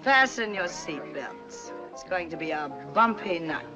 Fasten your seatbelts. It's going to be a bumpy night.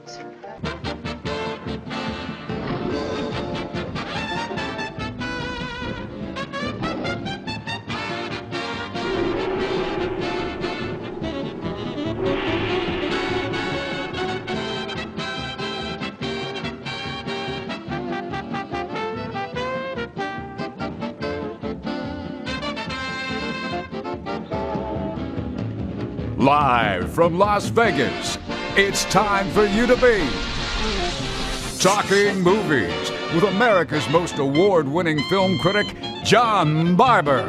Live from Las Vegas, it's time for you to be talking movies with America's most award-winning film critic, John Barbour.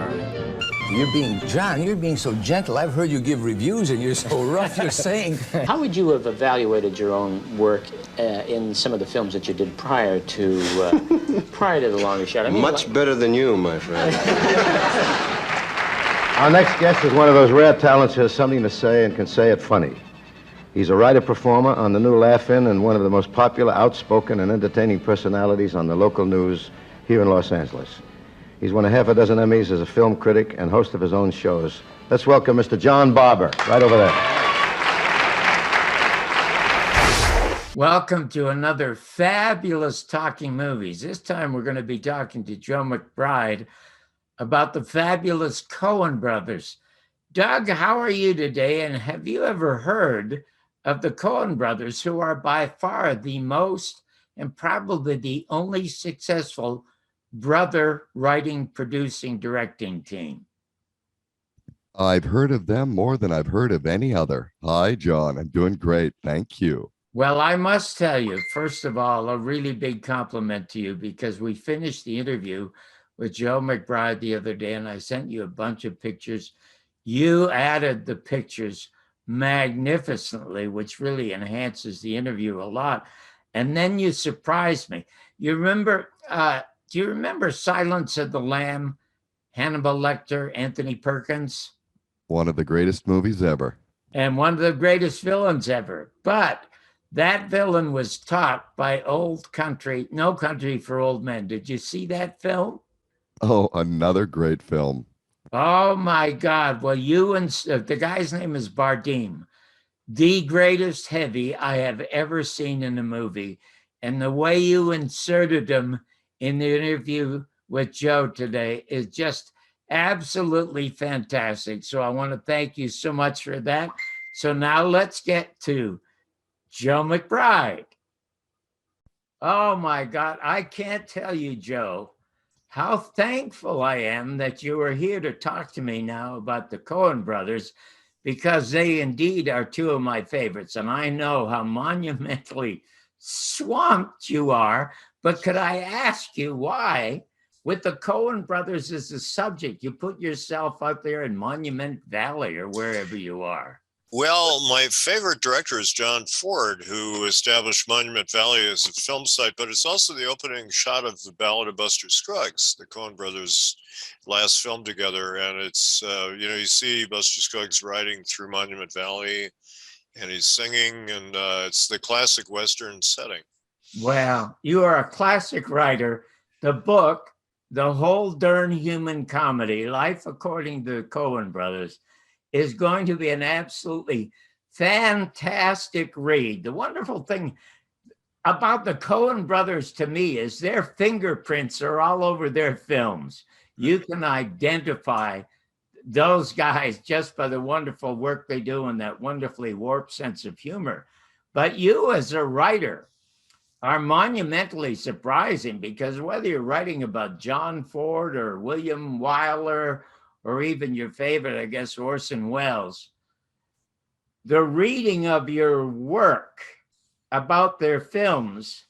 You're being so gentle. I've heard you give reviews and you're so rough. You're saying. How would you have evaluated your own work in some of the films that you did prior to The Longest Shot? I mean, much better than you, my friend. Our next guest is one of those rare talents who has something to say and can say it funny. He's a writer-performer on the new Laugh-In and one of the most popular, outspoken, and entertaining personalities on the local news here in Los Angeles. He's won a half a dozen Emmys as a film critic and host of his own shows. Let's welcome Mr. John Barbour, right over there. Welcome to another fabulous Talking Movies. This time we're going to be talking to Joe McBride about the fabulous Coen Brothers. Doug, how are you today? And have you ever heard of the Coen Brothers, who are by far the most and probably the only successful brother writing, producing, directing team? I've heard of them more than I've heard of any other. Hi, John. I'm doing great. Thank you. Well, I must tell you, first of all, a really big compliment to you, because we finished the interview with Joe McBride the other day, and I sent you a bunch of pictures. You added the pictures magnificently, which really enhances the interview a lot. And then you surprised me. You remember, do you remember Silence of the Lamb, Hannibal Lecter, Anthony Perkins? One of the greatest movies ever. And one of the greatest villains ever. But that villain was taught by No Country for Old Men. Did you see that film? Oh, another great film. Oh, my God. Well, you and the guy's name is Bardem, the greatest heavy I have ever seen in a movie. And the way you inserted him in the interview with Joe today is just absolutely fantastic. So I want to thank you so much for that. So now let's get to Joe McBride. Oh, my God. I can't tell you, Joe, how thankful I am that you are here to talk to me now about the Coen Brothers, because they indeed are two of my favorites. And I know how monumentally swamped you are. But could I ask you why, with the Coen Brothers as the subject, you put yourself out there in Monument Valley or wherever you are? Well, my favorite director is John Ford, who established Monument Valley as a film site, but it's also the opening shot of the Ballot of Buster Scruggs, the Coen Brothers' last film together. And it's, you see Buster Scruggs riding through Monument Valley and he's singing, and it's the classic Western setting. Well, you are a classic writer. The book, The Whole Darn Human Comedy, Life According to the Coen Brothers, is going to be an absolutely fantastic read. The wonderful thing about the Coen Brothers to me is their fingerprints are all over their films. You can identify those guys just by the wonderful work they do and that wonderfully warped sense of humor. But you as a writer are monumentally surprising, because whether you're writing about John Ford or William Wyler, or even your favorite, I guess, Orson Welles, the reading of your work about their films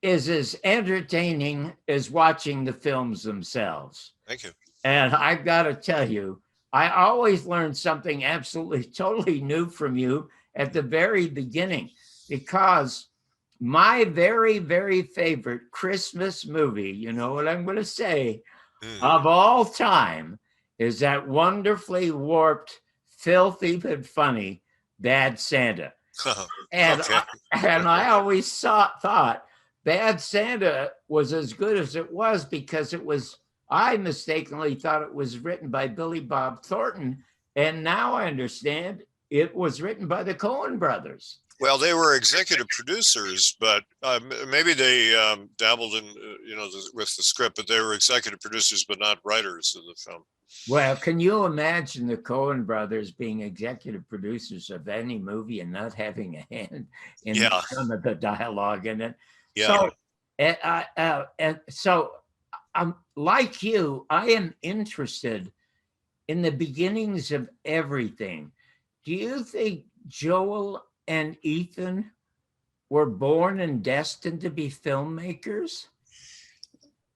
is as entertaining as watching the films themselves. Thank you. And I've got to tell you, I always learn something absolutely, totally new from you at the very beginning, because my very, very favorite Christmas movie, you know what I'm going to say, of all time, is that wonderfully warped, filthy but funny Bad Santa. And, Okay. and I always thought Bad Santa was as good as it was because I mistakenly thought it was written by Billy Bob Thornton And now I understand it was written by the Coen Brothers. Well, they were executive producers, but maybe they dabbled in, with the script, but they were executive producers, but not writers of the film. Well, can you imagine the Coen Brothers being executive producers of any movie and not having a hand in some of the dialogue in it? Yeah. So, like you, I am interested in the beginnings of everything. Do you think Joel and Ethan were born and destined to be filmmakers?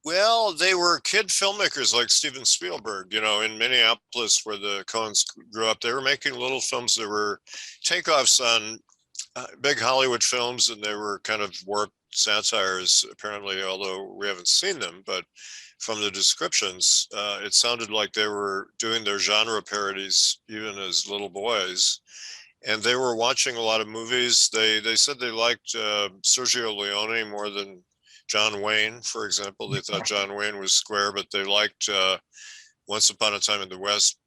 Well, they were kid filmmakers like Steven Spielberg, in Minneapolis where the Coens grew up. They were making little films that were takeoffs on big Hollywood films, and they were kind of warped satires, apparently, although we haven't seen them. But from the descriptions, it sounded like they were doing their genre parodies even as little boys. And they were watching a lot of movies. They said they liked Sergio Leone more than John Wayne, for example. They thought John Wayne was square, but they liked Once Upon a Time in the West,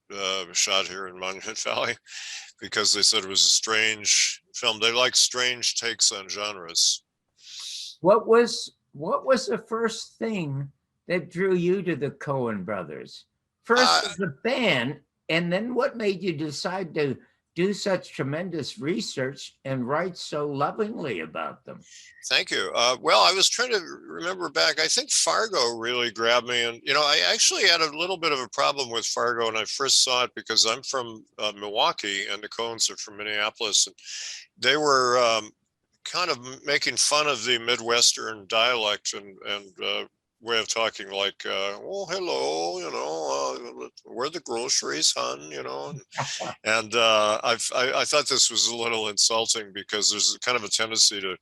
shot here in Monument Valley, because they said it was a strange film. They liked strange takes on genres. What was the first thing that drew you to the Coen Brothers? First as a fan, and then what made you decide to do such tremendous research and write so lovingly about them? Thank you. Well, I was trying to remember back. I think Fargo really grabbed me. And, I actually had a little bit of a problem with Fargo when I first saw it, because I'm from Milwaukee and the Coens are from Minneapolis. And they were kind of making fun of the Midwestern dialect and way of talking, like, oh, hello, where are the groceries, hon, and I thought this was a little insulting, because there's kind of a tendency to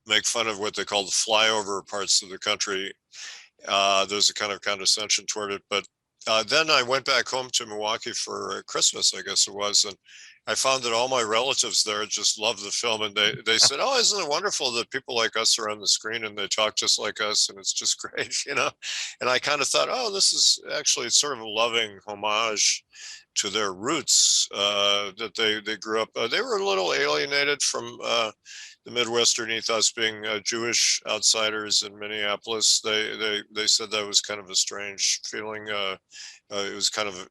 make fun of what they call the flyover parts of the country. There's a kind of condescension toward it. But then I went back home to Milwaukee for Christmas, I guess it was, and I found that all my relatives there just loved the film, and they said, oh, isn't it wonderful that people like us are on the screen and they talk just like us, and it's just great, And I kind of thought, oh, this is actually sort of a loving homage to their roots, that they grew up. They were a little alienated from the Midwestern ethos, being Jewish outsiders in Minneapolis. They said that was kind of a strange feeling. It was kind of,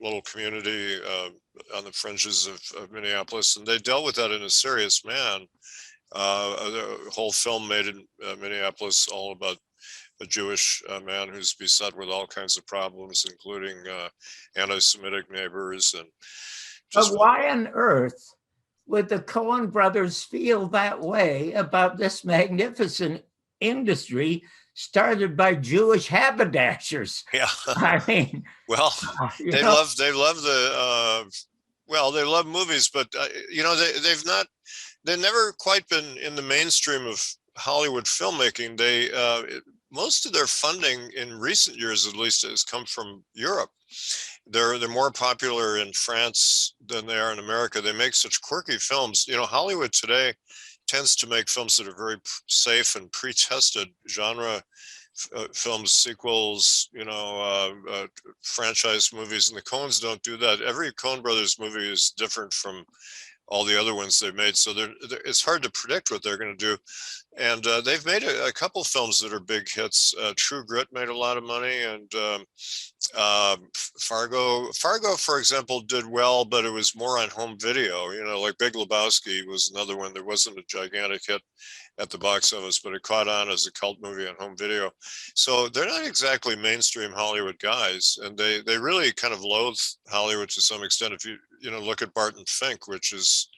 little community on the fringes of Minneapolis, and they dealt with that in a serious manner. The whole film made in Minneapolis all about a Jewish man who's beset with all kinds of problems, including anti-Semitic neighbors. And but why on earth would the Coen Brothers feel that way about this magnificent industry started by Jewish haberdashers? Yeah. I mean, well, they love they love movies, but they've never quite been in the mainstream of Hollywood filmmaking. Most of their funding in recent years, at least, has come from Europe. They're more popular in France than they are in America. They make such quirky films. Hollywood today tends to make films that are very safe and pre-tested genre films, sequels, franchise movies, and the Coens don't do that. Every Coen Brothers movie is different from all the other ones they've made, so it's hard to predict what they're going to do. And they've made a couple films that are big hits. True Grit made a lot of money, and Fargo, for example, did well, but it was more on home video. Like Big Lebowski was another one that wasn't a gigantic hit at the box office, but it caught on as a cult movie on home video. So they're not exactly mainstream Hollywood guys, and they really kind of loathe Hollywood to some extent. If you look at Barton Fink, which is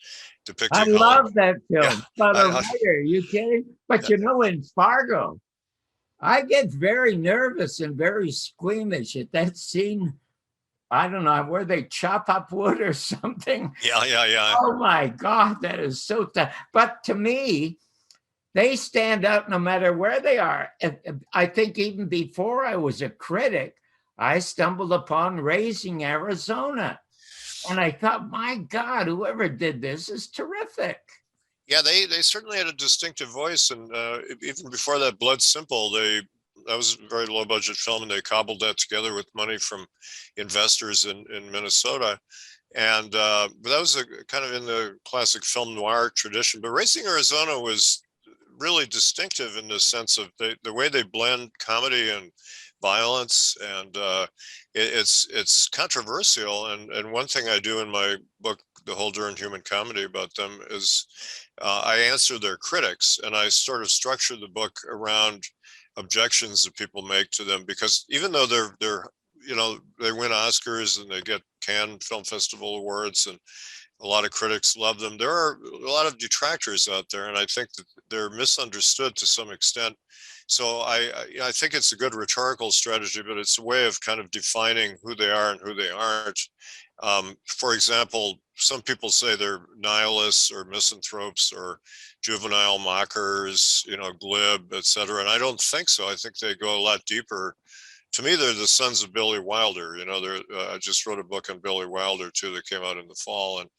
depicting I love that film. Yeah. But a writer, are you kidding? But in Fargo, I get very nervous and very squeamish at that scene. I don't know, where they chop up wood or something. Yeah. Oh my God, that is so tough. But to me, they stand out no matter where they are. I think even before I was a critic, I stumbled upon Raising Arizona. And I thought, my God, whoever did this is terrific. Yeah, they certainly had a distinctive voice. And even before that, Blood Simple, they that was a very low budget film, and they cobbled that together with money from investors in Minnesota. And but that was kind of in the classic film noir tradition. But Racing Arizona was really distinctive in the sense of the way they blend comedy and violence, and it's controversial. And one thing I do in my book, The Whole Darn Human Comedy, about them is I answer their critics, and I sort of structure the book around objections that people make to them, because even though they're you know, they win Oscars and they get Cannes Film Festival awards, and a lot of critics love them, there are a lot of detractors out there, and I think that they're misunderstood to some extent. So I think it's a good rhetorical strategy, but it's a way of kind of defining who they are and who they aren't. For example, some people say they're nihilists or misanthropes or juvenile mockers, you know, glib, etc. And I don't think so. I think they go a lot deeper. To me, they're the sons of Billy Wilder. You know, I just wrote a book on Billy Wilder too that came out in the fall, and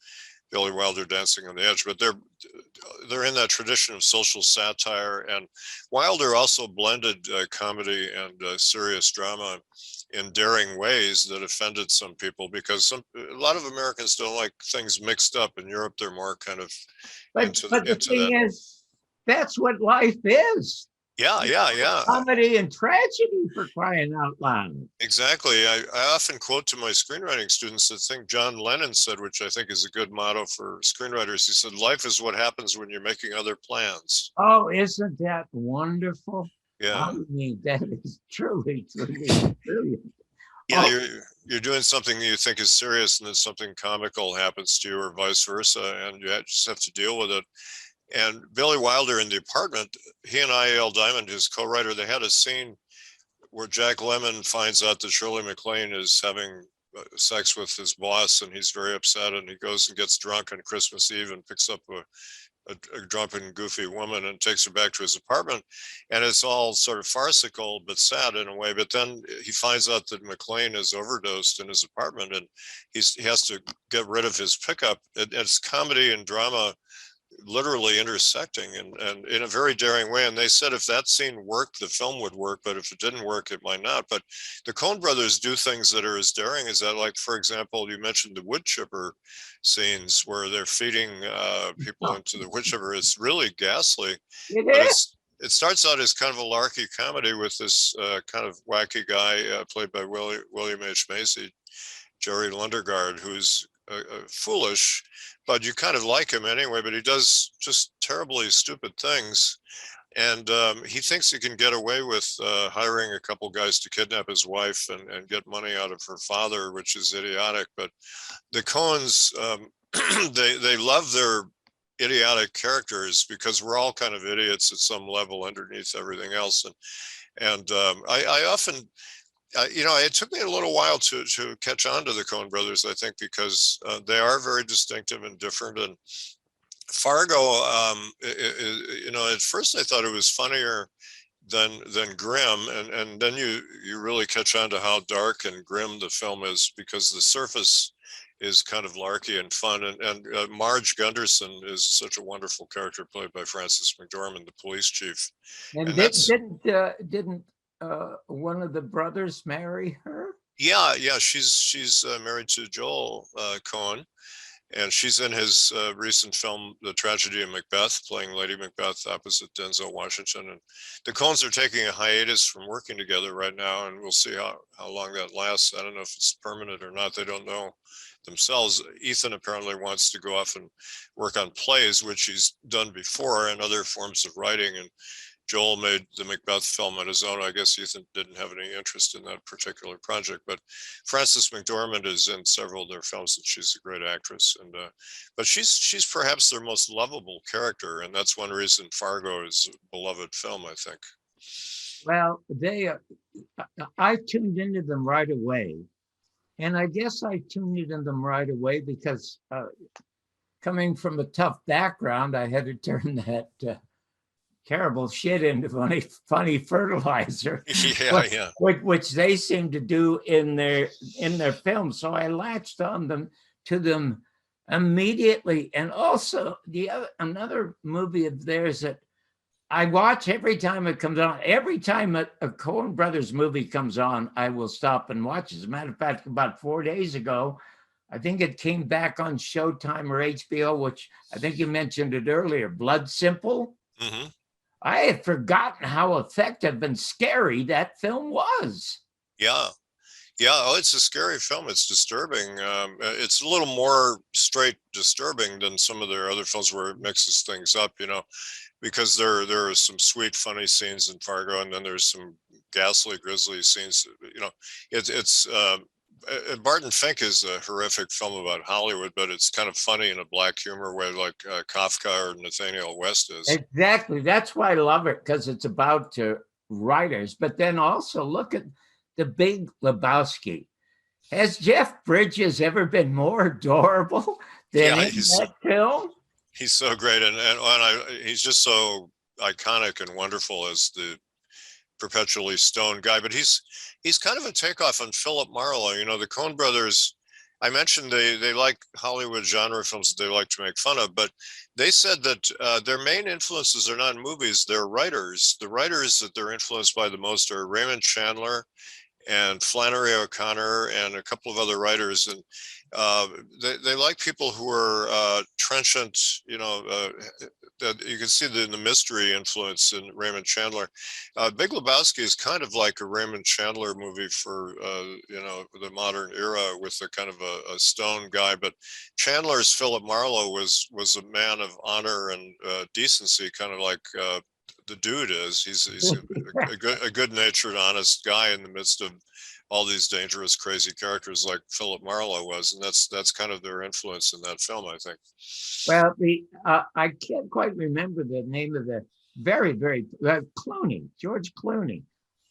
Billy Wilder, Dancing on the Edge. But they're in that tradition of social satire, and Wilder also blended comedy and serious drama in daring ways that offended some people, because a lot of Americans don't like things mixed up. In Europe, they're more kind of but the thing is, that's what life is. Yeah. Comedy and tragedy, for crying out loud. Exactly. I often quote to my screenwriting students the thing John Lennon said, which I think is a good motto for screenwriters. He said, "Life is what happens when you're making other plans." Oh, isn't that wonderful? Yeah. I mean, that is truly brilliant. Yeah, you're doing something you think is serious, and then something comical happens to you, or vice versa, and you just have to deal with it. And Billy Wilder, in The Apartment, he and I.L. Diamond, his co-writer, they had a scene where Jack Lemmon finds out that Shirley MacLaine is having sex with his boss, and he's very upset, and he goes and gets drunk on Christmas Eve and picks up a drunken, goofy woman and takes her back to his apartment. And it's all sort of farcical, but sad in a way. But then he finds out that MacLaine is overdosed in his apartment, and he has to get rid of his pickup. It's comedy and drama literally intersecting, and in a very daring way. And they said if that scene worked, the film would work, but if it didn't work, it might not. But the Coen Brothers do things that are as daring as that. Like, for example, you mentioned the wood chipper scenes where they're feeding people into the wood chipper. It's really ghastly. It starts out as kind of a larky comedy with this kind of wacky guy played by William H. Macy, Jerry Lundegaard, who's foolish, but you kind of like him anyway. But he does just terribly stupid things, and he thinks he can get away with hiring a couple guys to kidnap his wife and get money out of her father, which is idiotic. But the Coens, they love their idiotic characters, because we're all kind of idiots at some level underneath everything else. And I often, you know, it took me a little while to catch on to the Coen Brothers, I think, because they are very distinctive and different. And Fargo, you know, at first I thought it was funnier than grim, and then you really catch on to how dark and grim the film is, because the surface is kind of larky and fun. And Marge Gunderson is such a wonderful character, played by Frances McDormand, the police chief. And didn't one of the brothers marry her? Yeah, she's married to Joel Coen, and she's in his recent film, The Tragedy of Macbeth, playing Lady Macbeth opposite Denzel Washington. And the Coens are taking a hiatus from working together right now, and we'll see how long that lasts. I don't know if it's permanent or not. They don't know themselves. Ethan apparently wants to go off and work on plays, which he's done before, and other forms of writing. And Joel made the Macbeth film on his own. I guess Ethan didn't have any interest in that particular project, but Frances McDormand is in several of their films, and she's a great actress. And but she's perhaps their most lovable character, and that's one reason Fargo is a beloved film, I think. Well, I tuned into them right away, and I guess I tuned into them right away because coming from a tough background, I had to turn that terrible shit into funny fertilizer. Yeah. Which they seem to do in their films. So I latched on to them immediately. And also another movie of theirs that I watch every time it comes on. Every time a Coen Brothers movie comes on, I will stop and watch. As a matter of fact, about 4 days ago, I think it came back on Showtime or HBO, which I think you mentioned it earlier, Blood Simple. Mm-hmm. I had forgotten how effective and scary that film was. Yeah. Yeah, oh, it's a scary film. It's disturbing. It's a little more straight disturbing than some of their other films where it mixes things up, you know, because there are some sweet, funny scenes in Fargo, and then there's some ghastly, grisly scenes. You know, it's Barton Fink is a horrific film about Hollywood, but it's kind of funny in a black humor way, like Kafka or Nathaniel West is. Exactly. That's why I love it, because it's about writers. But then also look at The Big Lebowski. Has Jeff Bridges ever been more adorable than in that film? He's so great, and he's just so iconic and wonderful as the perpetually stoned guy. But he's kind of a takeoff on Philip Marlowe. You know, the Coen Brothers, I mentioned they like Hollywood genre films that they like to make fun of, but they said that their main influences are not movies, they're writers. The writers that they're influenced by the most are Raymond Chandler and Flannery O'Connor and a couple of other writers. And they like people who are trenchant, you know, that you can see the mystery influence in Raymond Chandler. Big Lebowski is kind of like a Raymond Chandler movie for, you know, the modern era, with a kind of a stone guy. But Chandler's Philip Marlowe was a man of honor and decency, kind of like the dude is. He's a good-natured, honest guy in the midst of all these dangerous, crazy characters like Philip Marlowe was, and that's kind of their influence in that film, I think. Well, I can't quite remember the name of the very Clooney, George Clooney.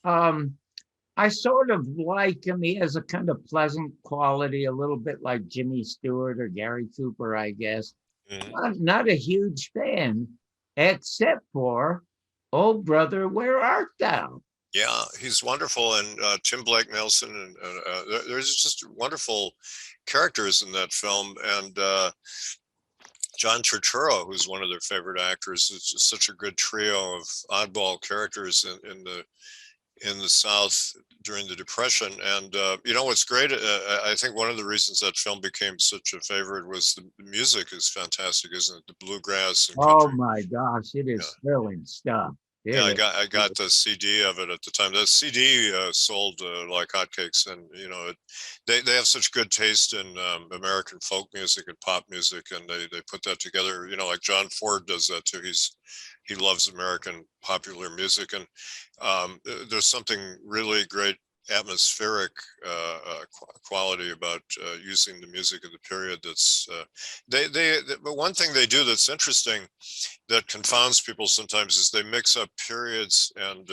I sort of like him. He has a kind of pleasant quality, a little bit like Jimmy Stewart or Gary Cooper, I guess. Mm-hmm. Not a huge fan, except for Oh Brother, Where Art Thou? Yeah, he's wonderful, and Tim Blake Nelson, and there's just wonderful characters in that film, and John Turturro, who's one of their favorite actors. It's just such a good trio of oddball characters in the South during the Depression. And you know what's great? I think one of the reasons that film became such a favorite was the music is fantastic, isn't it? The bluegrass and country. Oh my gosh, it is thrilling stuff. Yeah, I got the CD of it at the time. That CD sold like hotcakes, and you know, they have such good taste in American folk music and pop music, and they put that together. You know, like John Ford does that too. He loves American popular music, and there's something really great atmospheric quality about using the music of the period. That's but one thing they do that's interesting that confounds people sometimes is they mix up periods and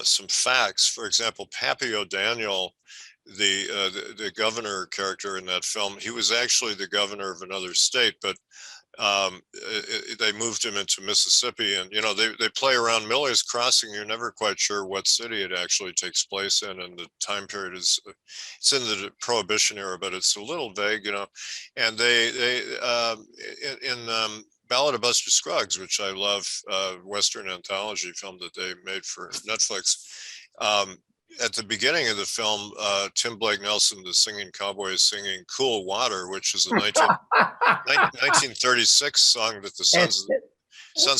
some facts. For example, Pappy O'Daniel, the governor character in that film, he was actually the governor of another state, but they moved him into Mississippi, and you know they play around Miller's Crossing. You're never quite sure what city it actually takes place in, and the time period is it's in the Prohibition era, but it's a little vague, you know. And they in Ballot of Buster Scruggs, which I love, Western anthology film that they made for Netflix. At the beginning of the film, Tim Blake Nelson, the singing cowboy, is singing "Cool Water," which is a 1936 song that the Sons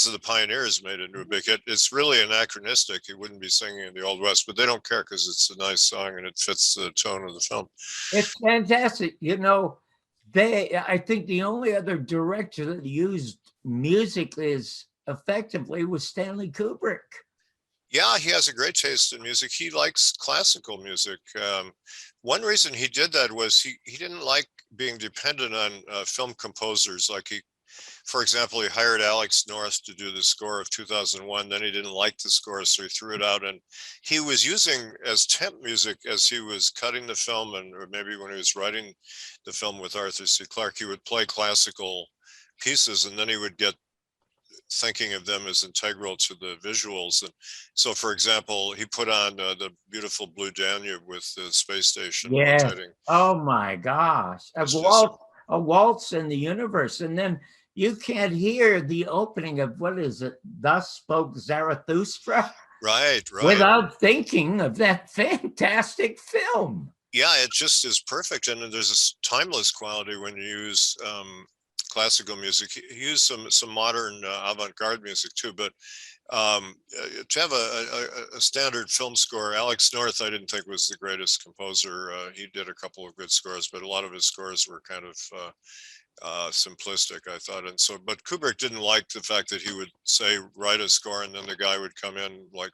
of the Pioneers made into a big hit. It's really anachronistic. He wouldn't be singing in the Old West, but they don't care because it's a nice song and it fits the tone of the film. It's fantastic. You know, I think the only other director that used music as effectively was Stanley Kubrick. Yeah, he has a great taste in music. He likes classical music. One reason he did that was he didn't like being dependent on film composers. Like for example, he hired Alex North to do the score of 2001. Then he didn't like the score, so he threw it out. And he was using as temp music as he was cutting the film, or maybe when he was writing the film with Arthur C. Clarke, he would play classical pieces, and then he would get thinking of them as integral to the visuals. And so, for example, he put on the beautiful Blue Danube with the space station. Yeah. Oh my gosh. A waltz in the universe. And then you can't hear the opening of, what is it, Thus Spoke Zarathustra, Right. without thinking of that fantastic film. Yeah, it just is perfect. And there's this timeless quality when you use classical music. You use some modern avant-garde music too, but to have a standard film score, Alex North, I didn't think was the greatest composer. He did a couple of good scores, but a lot of his scores were kind of simplistic, I thought. And so, but Kubrick didn't like the fact that he would say, write a score, and then the guy would come in like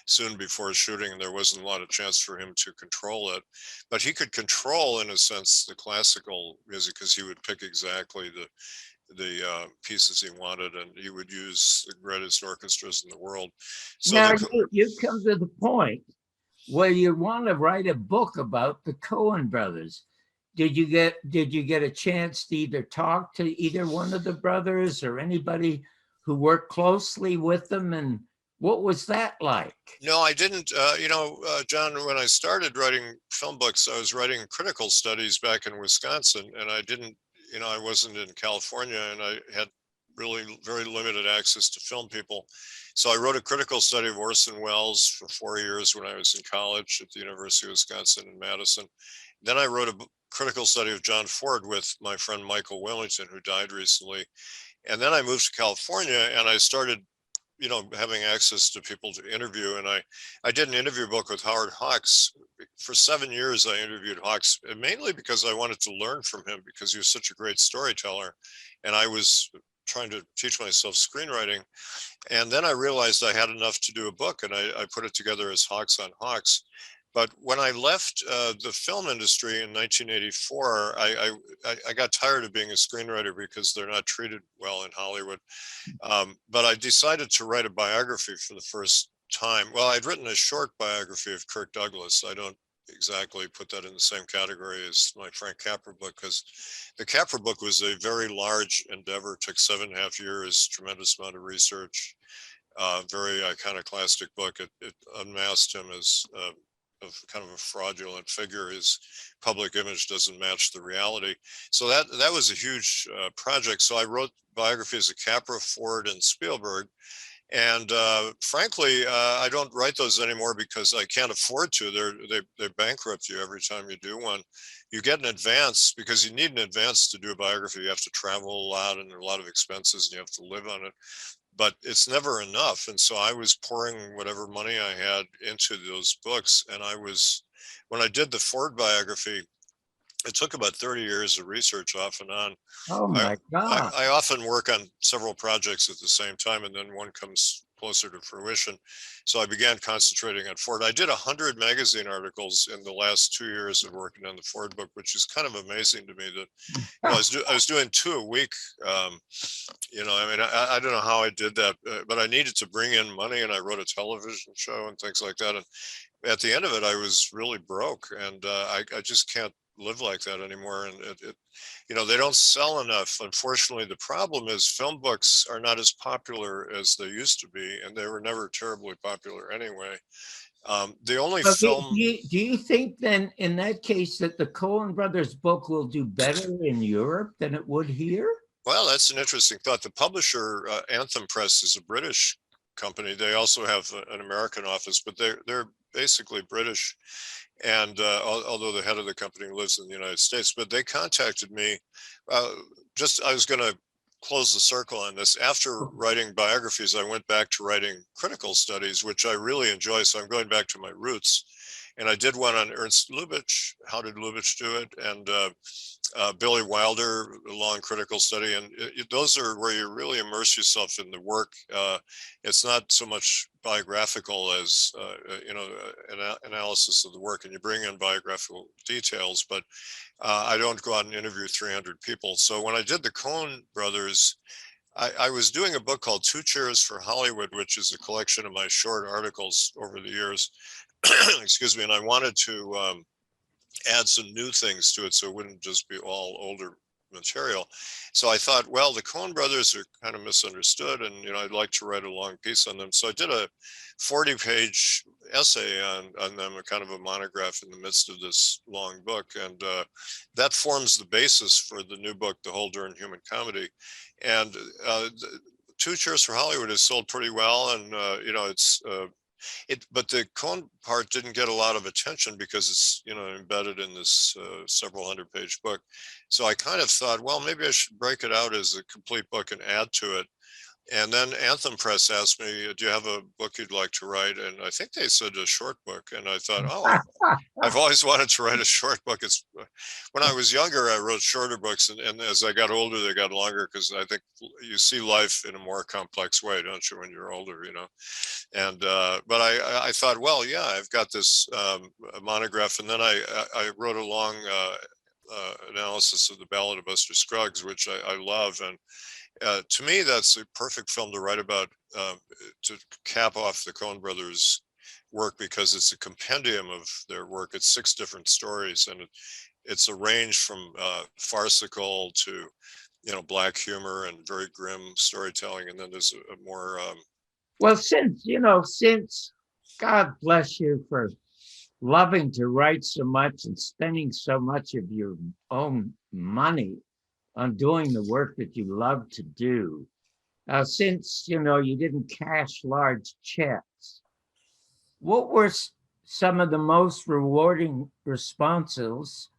soon before shooting, and there wasn't a lot of chance for him to control it. But he could control, in a sense, the classical music, because he would pick exactly the pieces he wanted, and he would use the greatest orchestras in the world. So now you come to the point where you want to write a book about the Coen brothers. Did you get a chance to either talk to either one of the brothers or anybody who worked closely with them, and what was that like? No, I didn't. John, when I started writing film books, I was writing critical studies back in Wisconsin, and I didn't, I wasn't in California, and I had really very limited access to film people. So I wrote a critical study of Orson Welles for 4 years when I was in college at the University of Wisconsin in Madison. Then I wrote a critical study of John Ford with my friend Michael Wellington, who died recently. And then I moved to California, and I started, having access to people to interview. And I did an interview book with Howard Hawks. For 7 years, I interviewed Hawks, mainly because I wanted to learn from him, because he was such a great storyteller. And I was trying to teach myself screenwriting. And then I realized I had enough to do a book, and I put it together as Hawks on Hawks. But when I left the film industry in 1984, I got tired of being a screenwriter because they're not treated well in Hollywood. But I decided to write a biography for the first time. Well, I'd written a short biography of Kirk Douglas. I don't exactly put that in the same category as my Frank Capra book, because the Capra book was a very large endeavor, took 7.5 years, tremendous amount of research, very iconoclastic book. It unmasked him as of kind of a fraudulent figure. His public image doesn't match the reality. So that was a huge project. So I wrote biographies of Capra, Ford, and Spielberg. And frankly, I don't write those anymore because I can't afford to. They bankrupt you every time you do one. You get an advance because you need an advance to do a biography. You have to travel a lot, and there are a lot of expenses, and you have to live on it. But it's never enough. And so I was pouring whatever money I had into those books. And when I did the Ford biography, it took about 30 years of research off and on. Oh my God. I often work on several projects at the same time, and then one comes closer to fruition. So I began concentrating on Ford. I did 100 magazine articles in the last 2 years of working on the Ford book, which is kind of amazing to me that I was doing 2 a week. I don't know how I did that, but I needed to bring in money, and I wrote a television show and things like that. And at the end of it, I was really broke, and I just can't live like that anymore. And they don't sell enough. Unfortunately, the problem is film books are not as popular as they used to be, and they were never terribly popular anyway. The only film. Do you think then, in that case, that the Coen Brothers book will do better in Europe than it would here? Well, that's an interesting thought. The publisher, Anthem Press, is a British company. They also have an American office, but they're basically British. And although the head of the company lives in the United States, but they contacted me. I was going to close the circle on this. After writing biographies, I went back to writing critical studies, which I really enjoy. So I'm going back to my roots. And I did one on Ernst Lubitsch. How did Lubitsch do it? And Billy Wilder, a long critical study. And those are where you really immerse yourself in the work. It's not so much biographical as, analysis of the work. And you bring in biographical details, but I don't go out and interview 300 people. So when I did the Coen Brothers, I was doing a book called 2 Cheers for Hollywood, which is a collection of my short articles over the years. Excuse me. And I wanted to add some new things to it, so it wouldn't just be all older material. So I thought, well, the Coen brothers are kind of misunderstood, and I'd like to write a long piece on them. So I did a 40-page essay on them, a kind of a monograph in the midst of this long book, and that forms the basis for the new book, The Whole Darn Human Comedy. And Two Cheers for Hollywood has sold pretty well, and but the Coen part didn't get a lot of attention because it's embedded in this several hundred-page book. So I kind of thought, well, maybe I should break it out as a complete book and add to it. And then Anthem Press asked me, do you have a book you'd like to write? And I think they said a short book. And I thought, oh, I've always wanted to write a short book. When I was younger, I wrote shorter books. And as I got older, they got longer, because I think you see life in a more complex way, don't you, when you're older, And but I thought, well, yeah, I've got this monograph. And then I wrote a long analysis of the Ballot of Buster Scruggs, which I love. And to me, that's a perfect film to write about, to cap off the Coen brothers' work, because it's a compendium of their work. It's 6 different stories, and it's a range from farcical to, black humor and very grim storytelling. And then there's a more... Well, since God bless you for loving to write so much and spending so much of your own money on doing the work that you love to do, since you didn't cash large checks, what were some of the most rewarding responses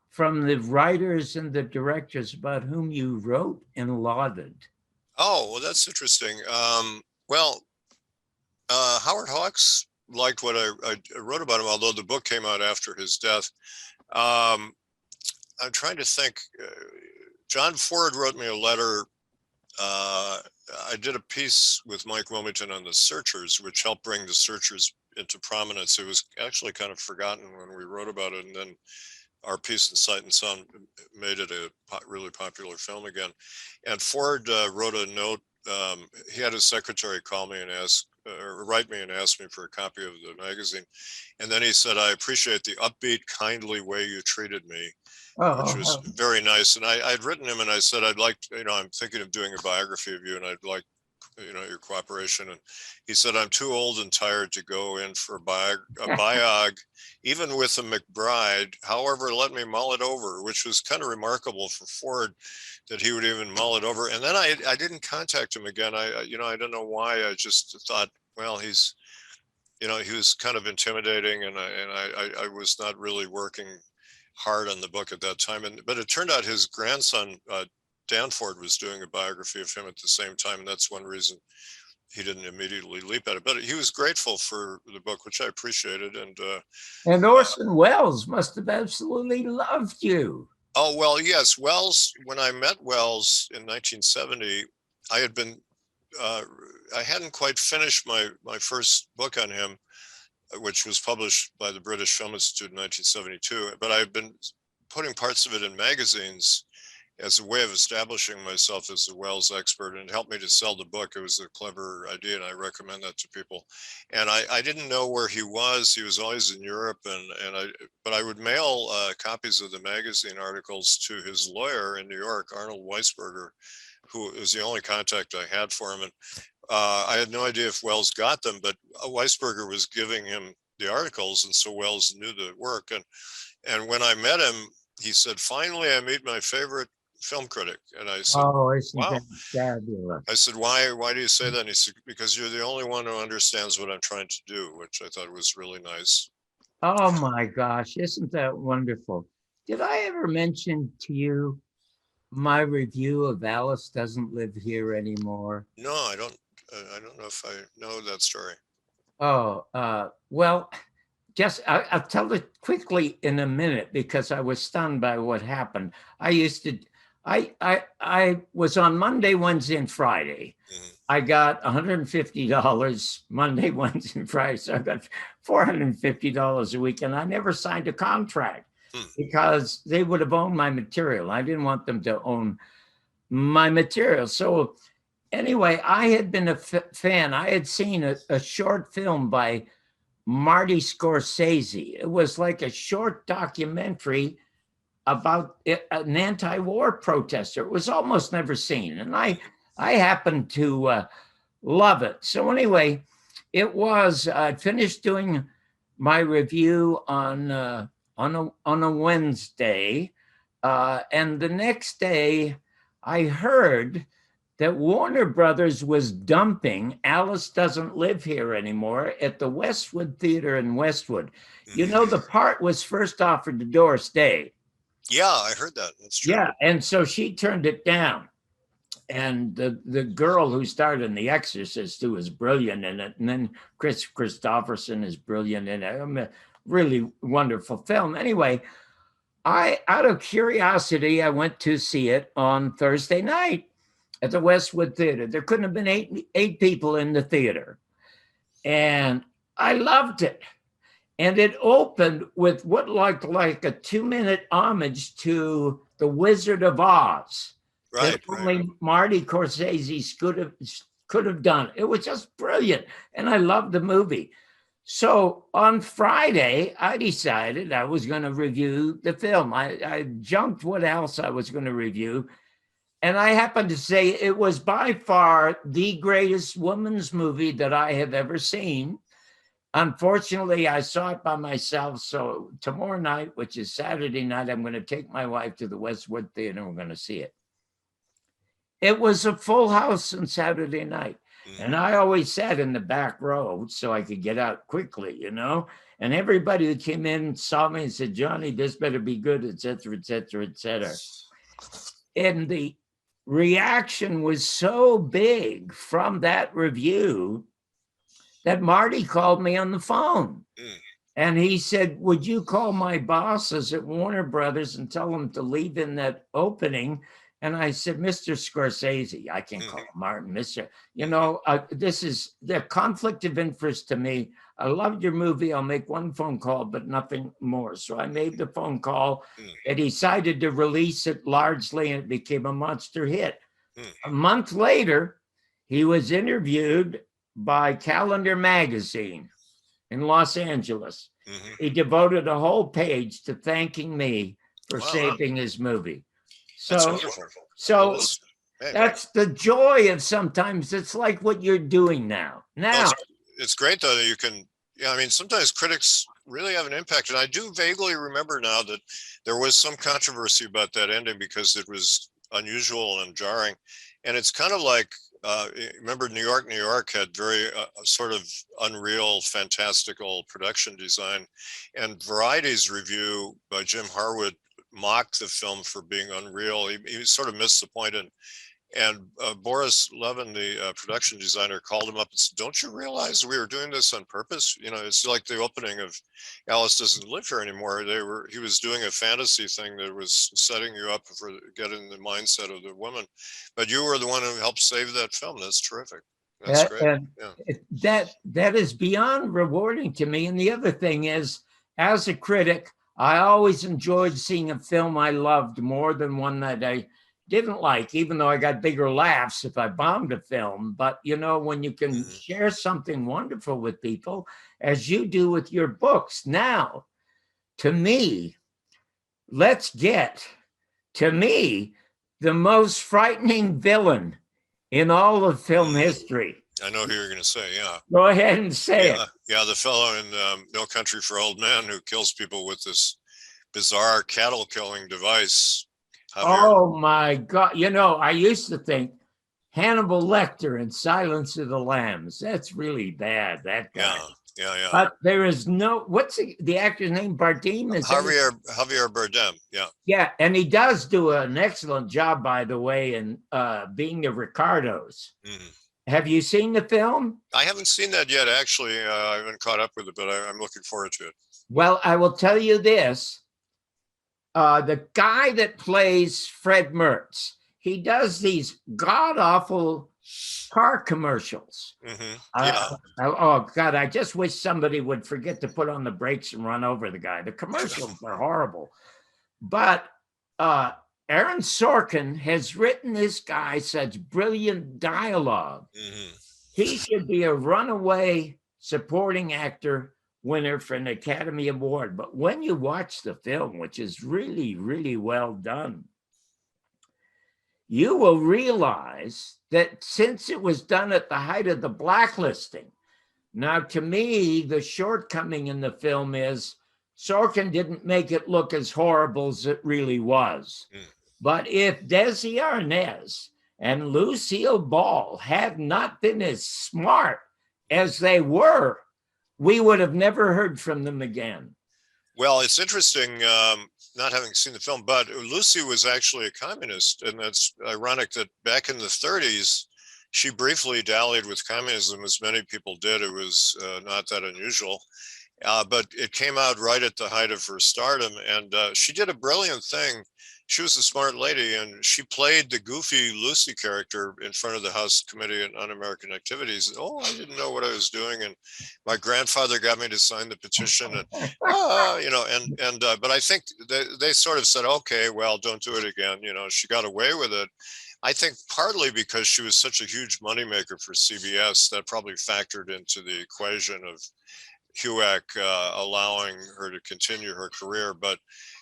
from the writers and the directors about whom you wrote and lauded? Oh, well, that's interesting. Howard Hawks liked what I wrote about him, although the book came out after his death. I'm trying to think. John Ford wrote me a letter. I did a piece with Mike Wilmington on The Searchers, which helped bring The Searchers into prominence. It was actually kind of forgotten when we wrote about it, and then our piece in Sight and Sound made it a really popular film again. And Ford wrote a note. He had his secretary call me and write me and ask me for a copy of the magazine. And then he said, "I appreciate the upbeat, kindly way you treated me," which was very nice. And I'd written him and I said, I'd like, I'm thinking of doing a biography of you, and I'd like, your cooperation. And he said, "I'm too old and tired to go in for a biog, even with a McBride. However, let me mull it over," which was kind of remarkable for Ford, that he would even mull it over. And then I didn't contact him again. I don't know why. I just thought, well, he's, he was kind of intimidating, and I was not really working hard on the book at that time. But it turned out his grandson, Dan Ford, was doing a biography of him at the same time, and that's one reason he didn't immediately leap at it. But he was grateful for the book, which I appreciated. And Orson Welles must have absolutely loved you. Oh, well, yes. Welles, when I met Welles in 1970, I had been, I hadn't quite finished my first book on him, which was published by the British Film Institute in 1972, but I had been putting parts of it in magazines as a way of establishing myself as a Welles expert, and it helped me to sell the book. It was a clever idea, and I recommend that to people. And I didn't know where he was. He was always in Europe, but I would mail copies of the magazine articles to his lawyer in New York, Arnold Weisberger, who was the only contact I had for him. And I had no idea if Welles got them, but Weisberger was giving him the articles, and so Welles knew the work. And when I met him, he said, "Finally, I meet my favorite film critic." And I said, "Oh, isn't wow. that fabulous?" I said, why do you say that? And he said, "Because you're the only one who understands what I'm trying to do," which I thought was really nice. Oh my gosh, isn't that wonderful? Did I ever mention to you my review of Alice Doesn't Live Here Anymore? No, I don't know if I know that story. Oh, well, just I'll tell it quickly in a minute, because I was stunned by what happened. I was on Monday, Wednesday, and Friday. Mm-hmm. I got $150 Monday, Wednesday, and Friday. So I got $450 a week, and I never signed a contract because they would have owned my material. I didn't want them to own my material. So anyway, I had been a fan. I had seen a short film by Marty Scorsese. It was like a short documentary about an anti-war protester. It was almost never seen, and I happened to love it. So anyway, it was. I finished doing my review on a Wednesday, and the next day I heard that Warner Brothers was dumping Alice Doesn't Live Here Anymore at the Westwood Theater in Westwood. You know, the part was first offered to Doris Day. Yeah, I heard that. That's true. Yeah, and so she turned it down. And the girl who starred in The Exorcist, who was brilliant in it, and then Chris Christopherson is brilliant in it. A really wonderful film. Anyway, out of curiosity, I went to see it on Thursday night at the Westwood Theater. There couldn't have been eight people in the theater. And I loved it. And it opened with what looked like a 2-minute homage to The Wizard of Oz. Right. Only Marty Scorsese could have done. It was just brilliant. And I loved the movie. So on Friday, I decided I was going to review the film. I jumped what else I was going to review. And I happened to say it was by far the greatest woman's movie that I have ever seen. Unfortunately, I saw it by myself. So tomorrow night, which is Saturday night, I'm going to take my wife to the Westwood Theater and we're going to see it. It was a full house on Saturday night. And I always sat in the back row so I could get out quickly, you know. And everybody who came in saw me and said, Johnny, this better be good, et cetera, et cetera, et cetera. And the reaction was so big from that review that Marty called me on the phone. And he said, would you call my bosses at Warner Brothers and tell them to leave in that opening? And I said, Mr. Scorsese, I can call him Martin, Mr. You know, this is the conflict of interest to me. I loved your movie. I'll make one phone call, but nothing more. So I made the phone call and decided to release it largely, and it became a monster hit. A month later, he was interviewed by Calendar Magazine in Los Angeles. He devoted a whole page to thanking me for saving his movie. So that's the joy of sometimes. It's like what you're doing now. It's great though that you can. Yeah, I mean, sometimes critics really have an impact, and I do vaguely remember now that there was some controversy about that ending because it was unusual and jarring. And it's kind of like, remember New York had very sort of unreal, fantastical production design, and Variety's review by Jim Harwood mocked the film for being unreal. He sort of missed the point, and Boris Levin, the production designer, called him up and said, don't you realize we were doing this on purpose? You know, it's like the opening of Alice Doesn't Live Here Anymore. He was doing a fantasy thing that was setting you up for getting the mindset of the woman, but you were the one who helped save that film. That's terrific. That's great. Yeah. That is beyond rewarding to me. And the other thing is, as a critic, I always enjoyed seeing a film I loved more than one that I didn't like, even though I got bigger laughs if I bombed a film. But, you know, when you can share something wonderful with people, as you do with your books now, to me, let's get, to me, the most frightening villain in all of film history. I know who you're going to say, yeah. Go ahead and say it. Yeah, the fellow in No Country for Old Men who kills people with this bizarre cattle killing device. Oh my God. You know, I used to think Hannibal Lecter in Silence of the Lambs. That's really bad, that guy. Yeah. But there is no, what's the actor's name? Bardem? Javier Bardem, yeah. Yeah, and he does do an excellent job, by the way, in being the Ricardos. Have you seen the film? I haven't seen that yet, actually. I haven't caught up with it, but I'm looking forward to it. Well, I will tell you this. The guy that plays Fred Mertz, he does these god-awful car commercials. Oh, God, I just wish somebody would forget to put on the brakes and run over the guy. The commercials are horrible. But Aaron Sorkin has written this guy such brilliant dialogue. He should be a runaway supporting actor winner for an Academy Award. But when you watch the film, which is really, really well done, you will realize that since it was done at the height of the blacklisting, now to me, the shortcoming in the film is Sorkin didn't make it look as horrible as it really was. But if Desi Arnaz and Lucille Ball had not been as smart as they were, we would have never heard from them again. Well, it's interesting, not having seen the film, but Lucy was actually a communist. And that's ironic that back in the 30s, she briefly dallied with communism, as many people did. It was not that unusual. But it came out right at the height of her stardom. And she did a brilliant thing. She was a smart lady, and she played the goofy Lucy character in front of the House Committee on Un-American Activities. Oh, I didn't know what I was doing, and my grandfather got me to sign the petition, and but I think they sort of said, okay, well, don't do it again. She got away with it. I think partly because she was such a huge moneymaker for CBS, that probably factored into the equation of HUAC allowing her to continue her career, but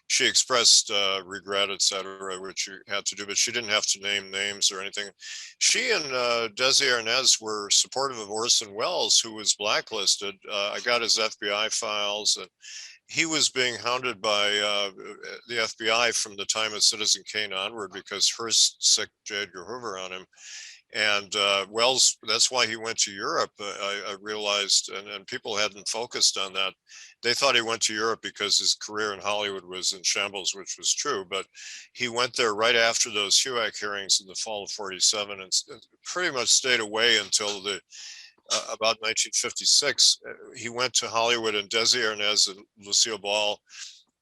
she expressed regret, etc., which you had to do, but she didn't have to name names or anything. She and Desi Arnaz were supportive of Orson Welles, who was blacklisted. I got his FBI files, and he was being hounded by the FBI from the time of Citizen Kane onward because Hearst sicked J. Edgar Hoover on him. And Wells, that's why he went to Europe, I realized, and people hadn't focused on that. They thought he went to Europe because his career in Hollywood was in shambles, which was true. But he went there right after those HUAC hearings in the fall of '47 and pretty much stayed away until about 1956. He went to Hollywood, and Desi Arnaz and Lucille Ball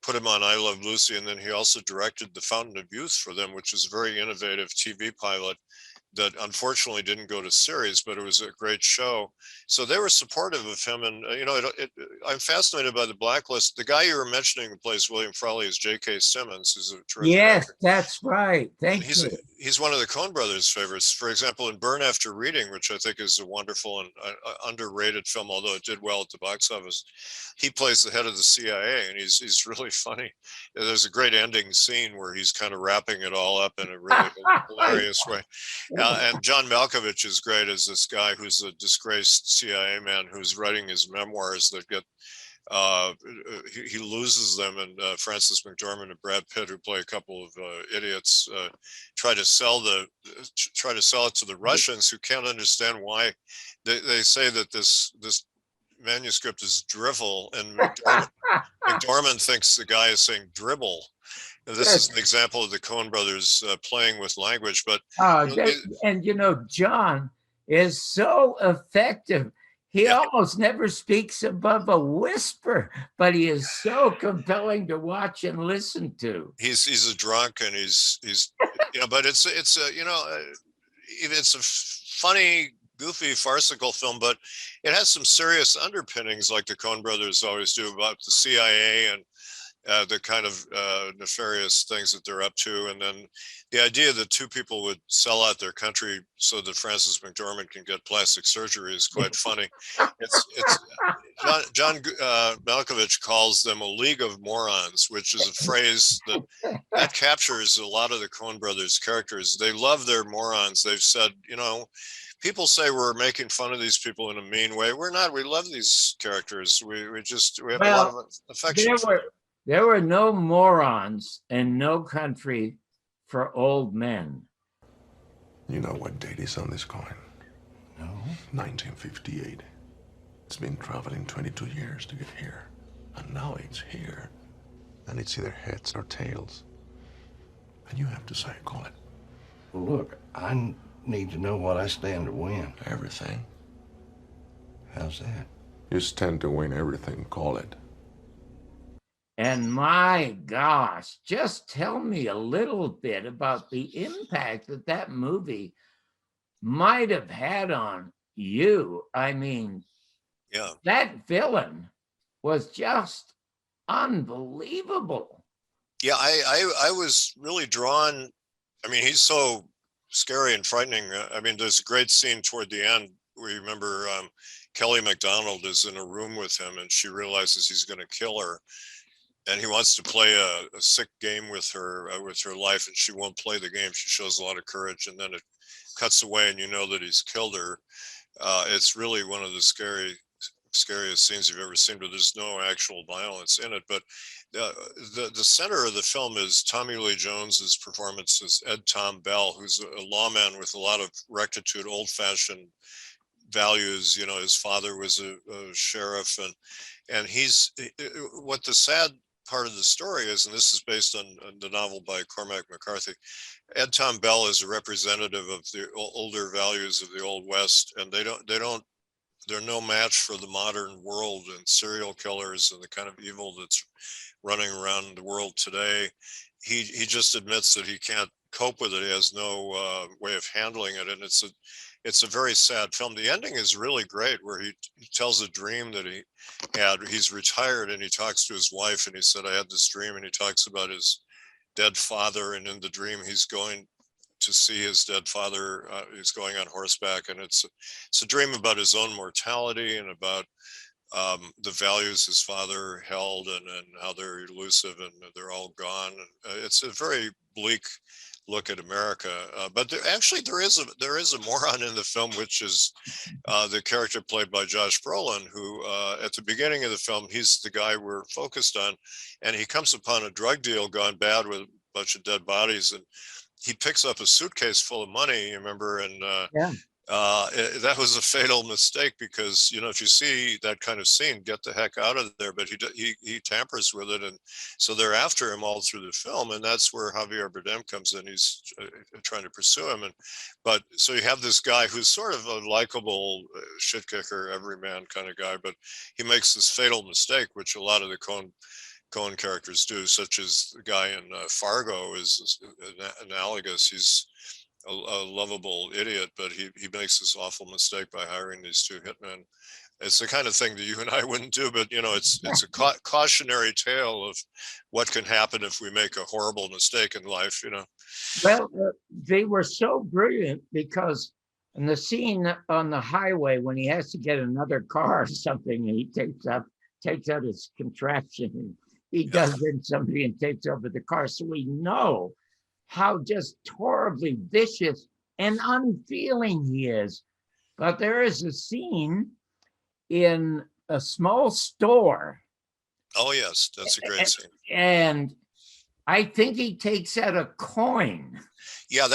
put him on I Love Lucy. And then he also directed The Fountain of Youth for them, which is a very innovative TV pilot that unfortunately didn't go to series, but it was a great show. So they were supportive of him. And, I'm fascinated by the blacklist. The guy you were mentioning who plays William Frawley is J.K. Simmons, who's a terrific actor. That's right. Thank you. He's one of the Coen Brothers' favorites. For example, in Burn After Reading, which I think is a wonderful and underrated film, although it did well at the box office, he plays the head of the CIA, and he's really funny. There's a great ending scene where he's kind of wrapping it all up in a really hilarious way. And John Malkovich is great as this guy who's a disgraced CIA man who's writing his memoirs that get he loses them, and Frances McDormand and Brad Pitt, who play a couple of idiots, try to sell it to the Russians, who can't understand why. They say that this manuscript is drivel, and McDormand thinks the guy is saying dribble. Now, this is an example of the Coen Brothers playing with language, but John is so effective. He almost never speaks above a whisper, but he is so compelling to watch and listen to. He's a drunk, and he's but it's a funny, goofy, farcical film, but it has some serious underpinnings, like the Coen Brothers always do, about the CIA and the kind of nefarious things that they're up to. And then the idea that two people would sell out their country so that Frances McDormand can get plastic surgery is quite funny. John Malkovich calls them a league of morons, which is a phrase that captures a lot of the Coen Brothers characters. They love their morons. They've said, people say we're making fun of these people in a mean way. We're not. We love these characters. We have a lot of affection. There were no morons and no country for old men. You know what date is on this coin? No. 1958. It's been traveling 22 years to get here. And now it's here. And it's either heads or tails. And you have to say, call it. Well, look, I need to know what I stand to win. Everything. How's that? You stand to win everything, call it. And my gosh, just tell me a little bit about the impact that movie might have had on you. I mean, that villain was just unbelievable. Yeah, I was really drawn. I mean, he's so scary and frightening. I mean, there's a great scene toward the end where you remember Kelly MacDonald is in a room with him, and she realizes he's going to kill her, and he wants to play a sick game with her life, and she won't play the game. She shows a lot of courage, and then it cuts away, and you know that he's killed her. It's really one of the scariest scenes you've ever seen, but there's no actual violence in it. But the center of the film is Tommy Lee Jones's performance as Ed Tom Bell, who's a lawman with a lot of rectitude, old-fashioned values. You know, his father was a sheriff, and he's what the sad part of the story is, and this is based on the novel by Cormac McCarthy. Ed Tom Bell is a representative of the older values of the Old West, and they're no match for the modern world and serial killers and the kind of evil that's running around the world today. He just admits that he can't cope with it. He has no way of handling it, and it's a very sad film. The ending is really great, where he tells a dream that he had. He's retired, and he talks to his wife, and he said, "I had this dream," and he talks about his dead father, and in the dream he's going to see his dead father. He's going on horseback, and it's a dream about his own mortality and about the values his father held, and how they're elusive and they're all gone. It's a very bleak look at America, but there is a moron in the film, which is the character played by Josh Brolin, who at the beginning of the film, he's the guy we're focused on, and he comes upon a drug deal gone bad with a bunch of dead bodies, and he picks up a suitcase full of money, you remember, and that was a fatal mistake, because, you know, if you see that kind of scene, get the heck out of there. But he tampers with it, and so they're after him all through the film, and that's where Javier Bardem comes in. He's trying to pursue him, but so you have this guy who's sort of a likable shit kicker, everyman kind of guy, but he makes this fatal mistake, which a lot of the Coen characters do, such as the guy in Fargo is analogous. He's a lovable idiot, but he makes this awful mistake by hiring these two hitmen. It's the kind of thing that you and I wouldn't do, but, you know, it's a cautionary tale of what can happen if we make a horrible mistake in life, you know. Well, they were so brilliant, because in the scene on the highway, when he has to get another car or something, and he takes out his contraption, and he does in somebody and takes over the car. So we know how just horribly vicious and unfeeling he is. But there is a scene in a small store. Oh, yes, that's a great scene. And I think he takes out a coin. Yeah,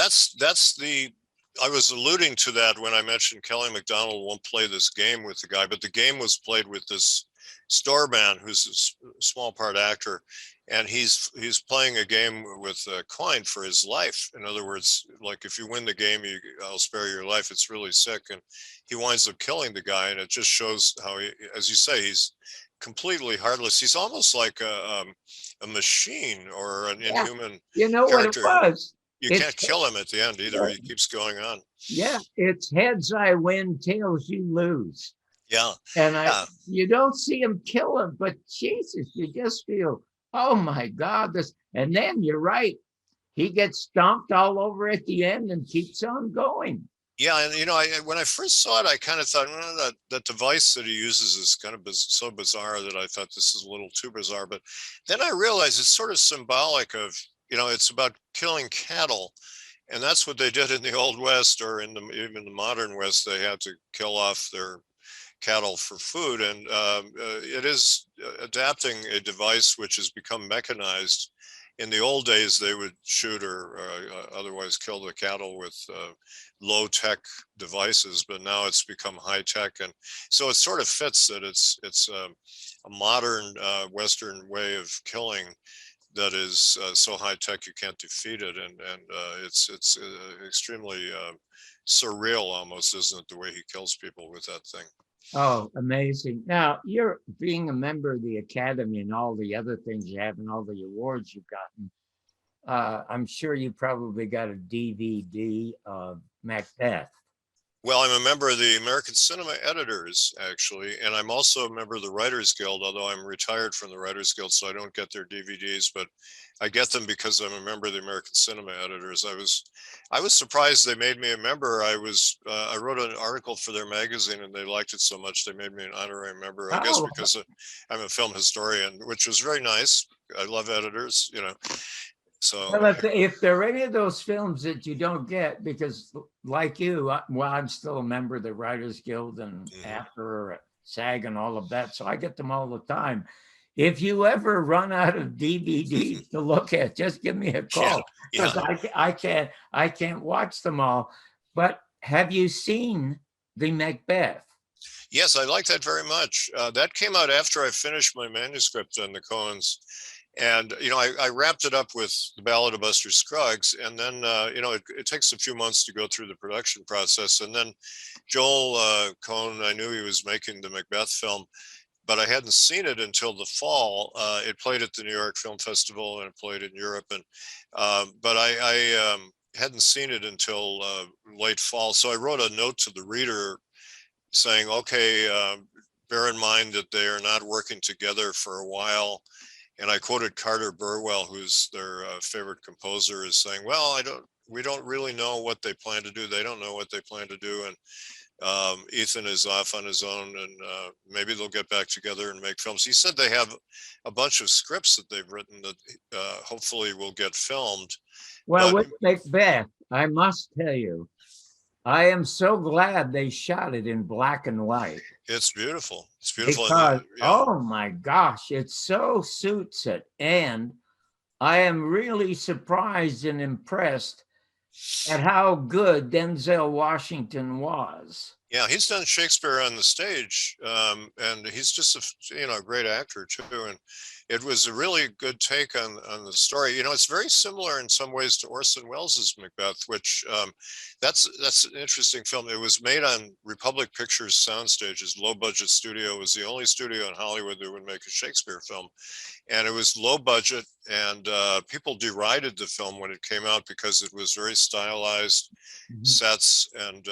I was alluding to that when I mentioned Kelly MacDonald won't play this game with the guy, but the game was played with this store man who's a small part actor, and he's playing a game with a coin for his life. In other words, like, if you win the game, I'll spare your life. It's really sick, and he winds up killing the guy, and it just shows how he, as you say, he's completely heartless. He's almost like a machine or an inhuman. You know character. What it was? You can't kill him at the end either. He keeps going on. Yeah, it's heads I win, tails you lose. Yeah. And you don't see him kill him, but Jesus, you just feel, oh my God, this. And then you're right, he gets stomped all over at the end and keeps on going. Yeah, and, you know, when I first saw it, I kind of thought, well, that device that he uses is kind of so bizarre that I thought this is a little too bizarre. But then I realized it's sort of symbolic of, you know, it's about killing cattle. And that's what they did in the Old West, or in even the modern West. They had to kill off their cattle for food. And it is adapting a device which has become mechanized. In the old days, they would shoot or otherwise kill the cattle with low-tech devices, but now it's become high-tech. And so it sort of fits that it's a modern Western way of killing that is so high-tech you can't defeat it. And it's extremely surreal almost, isn't it, the way he kills people with that thing. Oh, amazing. Now, you're being a member of the Academy and all the other things you have and all the awards you've gotten. I'm sure you probably got a DVD of Macbeth. Well, I'm a member of the American Cinema Editors, actually, and I'm also a member of the Writers Guild, although I'm retired from the Writers Guild, so I don't get their DVDs, but I get them because I'm a member of the American Cinema Editors. I was surprised they made me a member. I wrote an article for their magazine, and they liked it so much they made me an honorary member. I guess because I'm a film historian, which was very nice. I love editors, you know. So, well, if there are any of those films that you don't get, because like you, well, I'm still a member of the Writers Guild and after SAG and all of that, so I get them all the time. If you ever run out of DVDs to look at, just give me a call, because I can't watch them all. But have you seen the Macbeth? Yes, I like that very much. That came out after I finished my manuscript on the Coens. And, you know, I wrapped it up with the Ballot of Buster Scruggs. And then, you know, it takes a few months to go through the production process. And then Joel Coen, I knew he was making the Macbeth film, but I hadn't seen it until the fall. It played at the New York Film Festival and it played in Europe. And but I hadn't seen it until late fall. So I wrote a note to the reader saying, okay, bear in mind that they are not working together for a while. And I quoted Carter Burwell, who's their favorite composer, as saying, well, we don't really know what they plan to do. They don't know what they plan to do. And Ethan is off on his own, and maybe they'll get back together and make films. He said they have a bunch of scripts that they've written that hopefully will get filmed. Well, with Macbeth, I must tell you, I am so glad they shot it in black and white. It's beautiful. It's beautiful. Because, oh my gosh, it so suits it. And I am really surprised and impressed at how good Denzel Washington was. Yeah, he's done Shakespeare on the stage, and he's just a great actor too. And it was a really good take on the story. You know, it's very similar in some ways to Orson Welles' Macbeth, which that's an interesting film. It was made on Republic Pictures sound stages. Low budget studio. It was the only studio in Hollywood that would make a Shakespeare film, and it was low budget. And people derided the film when it came out because it was very stylized sets and.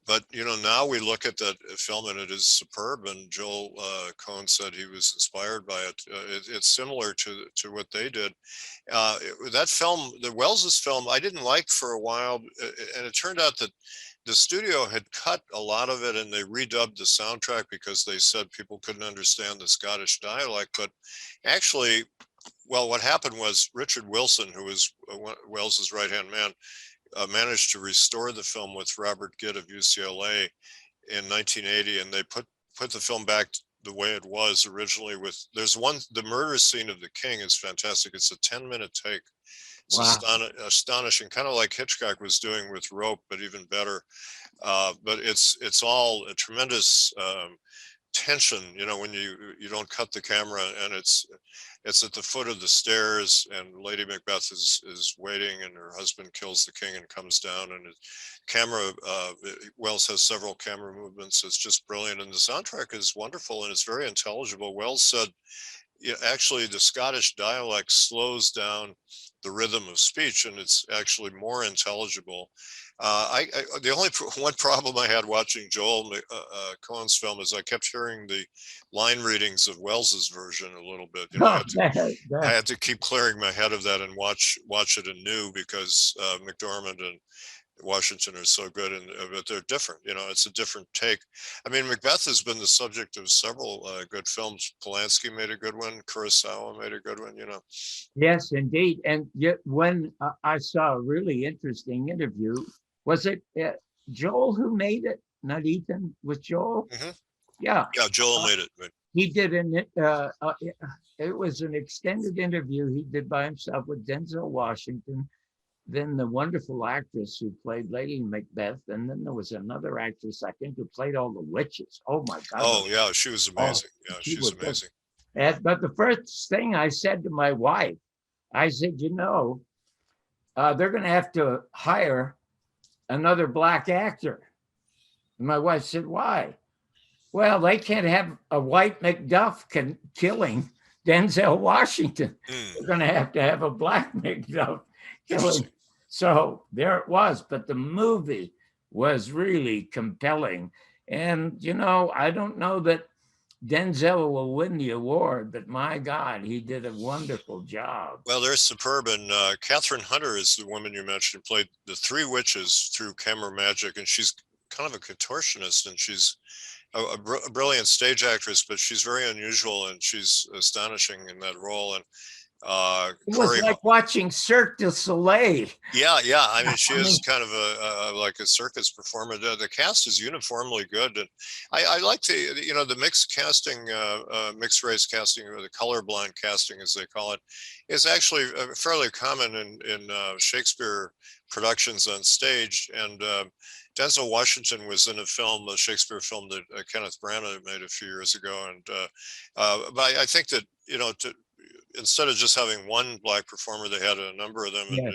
But, you know, now we look at that film and it is superb. And Joel Coen said he was inspired by it. It's similar to what they did. That film, the Welles's film, I didn't like for a while. And it turned out that the studio had cut a lot of it and they redubbed the soundtrack because they said people couldn't understand the Scottish dialect. But actually, well, what happened was Richard Wilson, who was Welles's right-hand man, managed to restore the film with Robert Gitt of UCLA in 1980, and they put the film back the way it was originally. The murder scene of the king is fantastic. It's a 10-minute take. It's astonishing, kind of like Hitchcock was doing with Rope, but even better. But it's all a tremendous tension, you know, when you don't cut the camera, and it's at the foot of the stairs, and Lady Macbeth is waiting, and her husband kills the king and comes down, and Welles has several camera movements. It's just brilliant, and the soundtrack is wonderful, and it's very intelligible. Welles said, actually, the Scottish dialect slows down the rhythm of speech, and it's actually more intelligible. The only one problem I had watching Joel Coen's film is I kept hearing the line readings of Welles's version a little bit. You know, I had to keep clearing my head of that and watch it anew because McDormand and Washington are so good, but they're different. You know, it's a different take. I mean, Macbeth has been the subject of several good films. Polanski made a good one. Kurosawa made a good one. You know. Yes, indeed. And yet, when I saw a really interesting interview, was it Joel who made it? Not Ethan. Was Joel? Mm-hmm. Yeah. Yeah, Joel made it. Right. He did it was an extended interview he did by himself with Denzel Washington, then the wonderful actress who played Lady Macbeth, and then there was another actress, I think, who played all the witches. Oh my God. Oh yeah, she was amazing. Yeah, she was amazing. But the first thing I said to my wife, I said, you know, they're going to have to hire another black actor. And my wife said, why? Well, they can't have a white Macduff killing Denzel Washington. They're going to have a black Macduff killing. So there it was. But the movie was really compelling. And, you know, I don't know that Denzel will win the award, but my God, he did a wonderful job. Well, they're superb. And Catherine Hunter is the woman you mentioned, played the three witches through camera magic. And she's kind of a contortionist, and she's a brilliant stage actress, but she's very unusual, and she's astonishing in that role. And it was like watching Cirque du Soleil. Yeah. I mean, she is kind of like a circus performer. The cast is uniformly good, and I like the mixed casting, mixed race casting, or the colorblind casting, as they call it, is actually fairly common in Shakespeare productions on stage. And Denzel Washington was in a Shakespeare film that Kenneth Branagh made a few years ago, and but I think that instead of just having one black performer, they had a number of them, and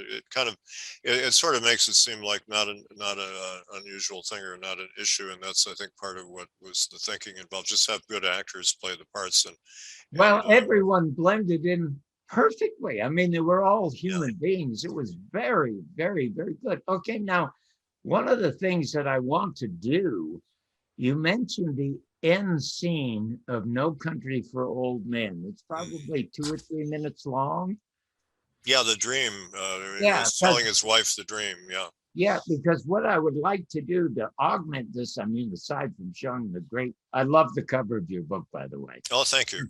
it sort of makes it seem like not an unusual thing or not an issue, and that's, I think, part of what was the thinking involved. Just have good actors play the parts, and everyone blended in perfectly. I mean, they were all human beings. It was very, very, very good. Okay, now one of the things that I want to do, you mentioned the end scene of No Country for Old Men. It's probably 2 or 3 minutes long. Yeah, the dream. He's telling his wife the dream. Yeah, because what I would like to do to augment this, I mean, aside from showing the great, I love the cover of your book, by the way. Oh, thank you.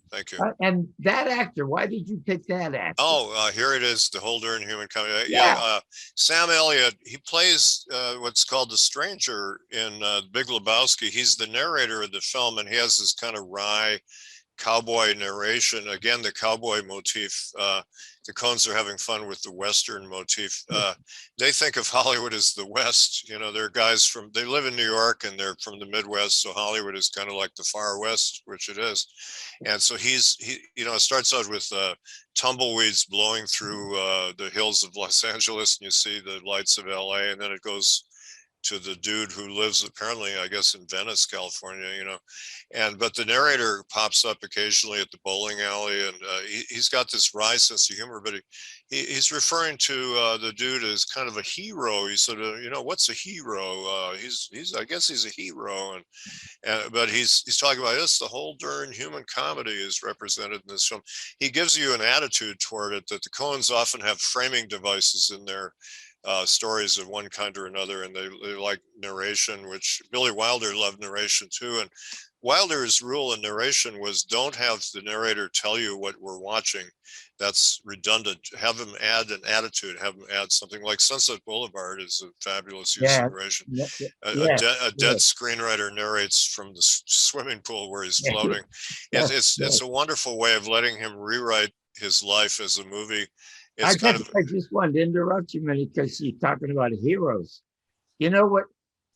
And that actor, why did you pick that actor? Oh, here it is, the Holder in Human Comedy. Sam Elliott, he plays what's called the stranger in Big Lebowski. He's the narrator of the film, and he has this kind of wry cowboy narration. Again, the cowboy motif. The Coens are having fun with the Western motif. They think of Hollywood as the West. You know, they're guys they live in New York, and they're from the Midwest. So Hollywood is kind of like the far West, which it is. And so he it starts out with tumbleweeds blowing through the hills of Los Angeles, and you see the lights of LA, and then it goes to the dude who lives apparently, I guess, in Venice, California, but the narrator pops up occasionally at the bowling alley, and he's got this wry sense of humor, but he's referring to the dude as kind of a hero. He said, what's a hero? I guess he's a hero, but he's talking about this. The whole darn human comedy is represented in this film. He gives you an attitude toward it that the Coens often have framing devices in their stories of one kind or another, and they like narration, which Billy Wilder loved narration too. And Wilder's rule in narration was, don't have the narrator tell you what we're watching. That's redundant. Have him add an attitude, have him add something. Like Sunset Boulevard is a fabulous use of narration. A dead screenwriter narrates from the swimming pool where he's floating. It's a wonderful way of letting him rewrite his life as a movie. I just wanted to interrupt you a minute because you're talking about heroes. You know what?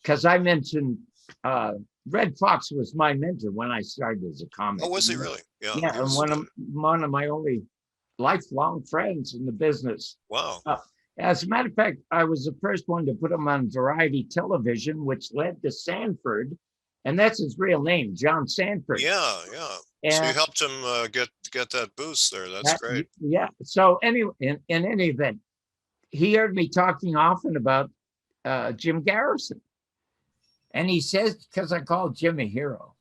Because I mentioned Red Fox was my mentor when I started as a comic. Oh, was he really? Yeah, and one of my only lifelong friends in the business. Wow. As a matter of fact, I was the first one to put him on variety television, which led to Sanford, and that's his real name, John Sanford. Yeah. And so you helped him get that boost there. That's great. Yeah. So anyway, in any event, he heard me talking often about Jim Garrison. And he says, because I called Jim a hero,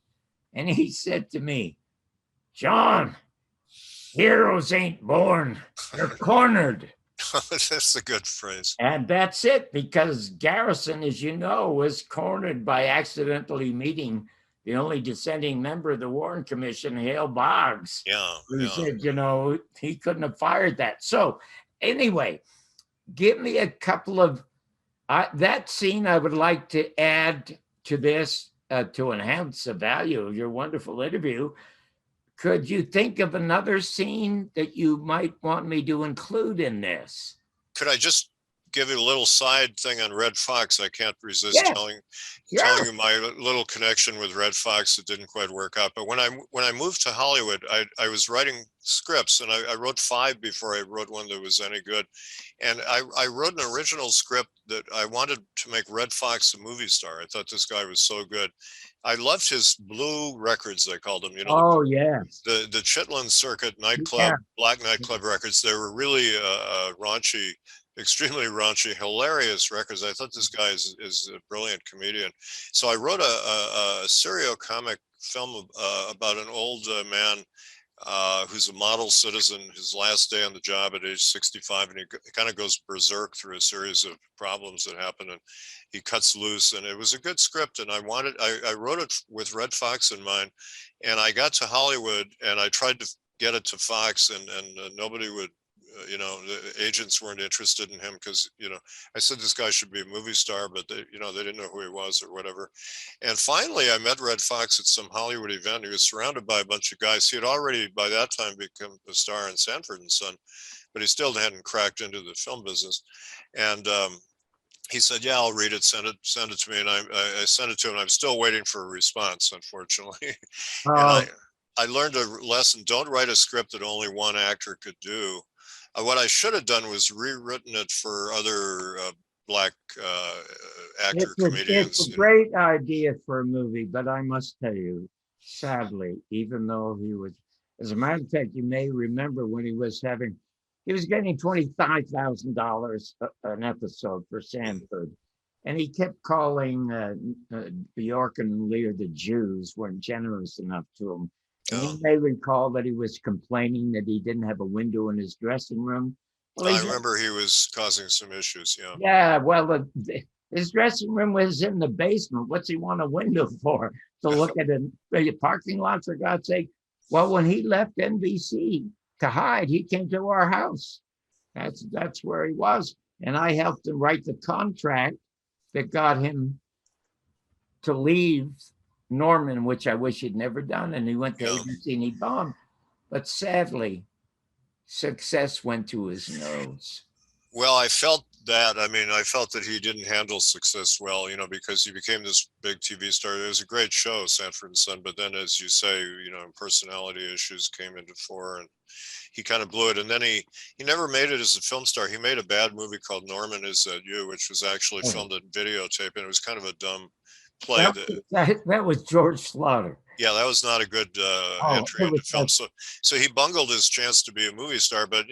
and he said to me, John, heroes ain't born, they're cornered. That's a good phrase. And that's it, because Garrison, as you know, was cornered by accidentally meeting the only dissenting member of the Warren Commission, Hale Boggs. Who said, he couldn't have fired that. So anyway, give me a couple of, that scene I would like to add to this to enhance the value of your wonderful interview. Could you think of another scene that you might want me to include in this? Could I just give you a little side thing on Red Fox? I can't resist telling you my little connection with Red Fox. It didn't quite work out. But when I moved to Hollywood, I was writing scripts, and I wrote 5 before I wrote one that was any good. And I wrote an original script that I wanted to make Red Fox a movie star. I thought this guy was so good. I loved his blue records, they called them. The Chitlin Circuit nightclub, black nightclub records. They were really raunchy extremely raunchy, hilarious records. I thought this guy is a brilliant comedian. So I wrote a serio comic film about an old man who's a model citizen, his last day on the job at age 65, and he kind of goes berserk through a series of problems that happen, and he cuts loose. And it was a good script, and I wrote it with Red Fox in mind, and I got to Hollywood, and I tried to get it to Fox, and nobody would, the agents weren't interested in him because, I said this guy should be a movie star, but they didn't know who he was or whatever. And finally, I met Red Fox at some Hollywood event. He was surrounded by a bunch of guys. He had already, by that time, become a star in Sanford and Son, but he still hadn't cracked into the film business. And he said, "Yeah, I'll read it. Send it to me." And I sent it to him. I'm still waiting for a response, unfortunately. And I learned a lesson: don't write a script that only one actor could do. What I should have done was rewritten it for other black actor comedians. It's a great idea for a movie, but I must tell you, sadly, even though he was, as a matter of fact, you may remember when he was getting $25,000 an episode for Sanford. And he kept calling Bjork and Lear the Jews weren't generous enough to him. And you may recall that he was complaining that he didn't have a window in his dressing room. Well, I remember he was causing some issues, yeah. Yeah, well, his dressing room was in the basement. What's he want a window for? To look at a parking lot, for God's sake? Well, when he left NBC to hide, he came to our house. That's where he was. And I helped him write the contract that got him to leave Norman, which I wish he'd never done, and he went to agency and he bombed. But sadly, success went to his nose. Well, I felt that. I mean, I felt that he didn't handle success well, because he became this big TV star. It was a great show, Sanford and Son, but then, as you say, personality issues came into fore, and he kind of blew it. And then he never made it as a film star. He made a bad movie called Norman Is That You, which was actually filmed on videotape, and it was kind of a dumb play. That was George Slaughter. Yeah, that was not a good entry into film. So he bungled his chance to be a movie star. But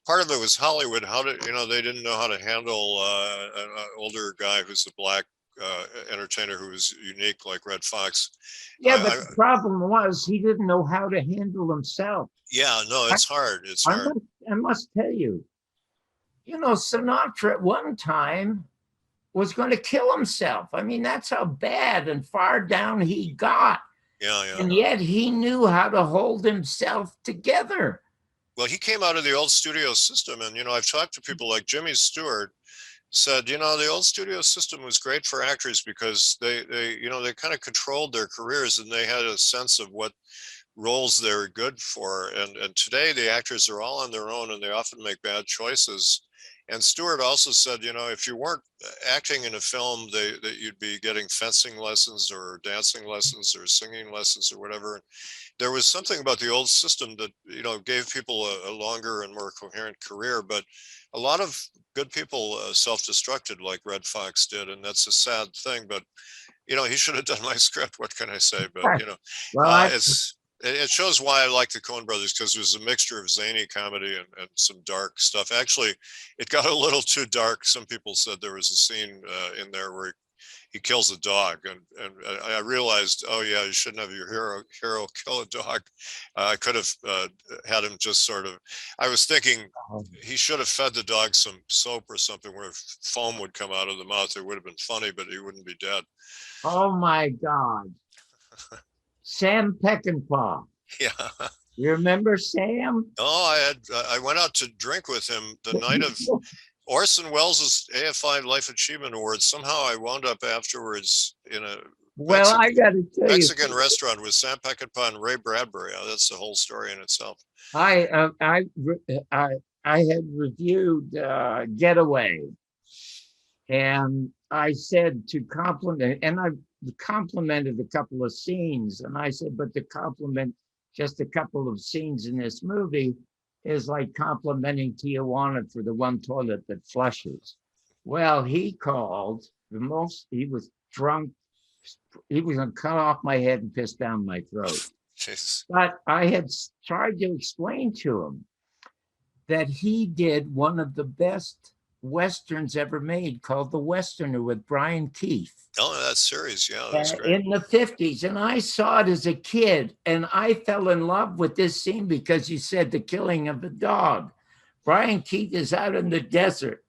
part of it was Hollywood. They didn't know how to handle an older guy who's a black entertainer who was unique like Red Fox. Yeah, but the problem was he didn't know how to handle himself. Yeah, no, it's hard. It's hard. I must tell you, Sinatra at one time was going to kill himself. I mean, that's how bad and far down he got. Yeah. And yet he knew how to hold himself together. Well, he came out of the old studio system. And, I've talked to people like Jimmy Stewart, said, the old studio system was great for actors because they kind of controlled their careers and they had a sense of what roles they were good for. And today the actors are all on their own and they often make bad choices. And Stewart also said, if you weren't acting in a film, that you'd be getting fencing lessons or dancing lessons or singing lessons or whatever. There was something about the old system that, gave people a longer and more coherent career. But a lot of good people self-destructed like Red Fox did. And that's a sad thing. But, he should have done my script. What can I say? But, it shows why I like the Coen Brothers, because there's a mixture of zany comedy and some dark stuff. Actually, it got a little too dark. Some people said there was a scene in there where he kills a dog. And I realized, you shouldn't have your hero kill a dog. I could have had him just sort of, I was thinking he should have fed the dog some soap or something where foam would come out of the mouth. It would have been funny, but he wouldn't be dead. Oh my God. Sam Peckinpah. Yeah. You remember Sam? Oh, I went out to drink with him the night of Orson Welles' AFI Life Achievement Awards. Somehow I wound up afterwards in a Mexican restaurant with Sam Peckinpah and Ray Bradbury. That's the whole story in itself. I had reviewed Getaway, and I said to compliment, and I complimented a couple of scenes, and I said, but to compliment just a couple of scenes in this movie is like complimenting Tijuana for the one toilet that flushes. Well, he called he was drunk. He was going to cut off my head and piss down my throat. Jeez. But I had tried to explain to him that he did one of the best Westerns ever made called The Westerner with Brian Keith. Oh, that series, yeah, that's great. In the 50s. And I saw it as a kid, and I fell in love with this scene because you said the killing of a dog. Brian Keith is out in the desert,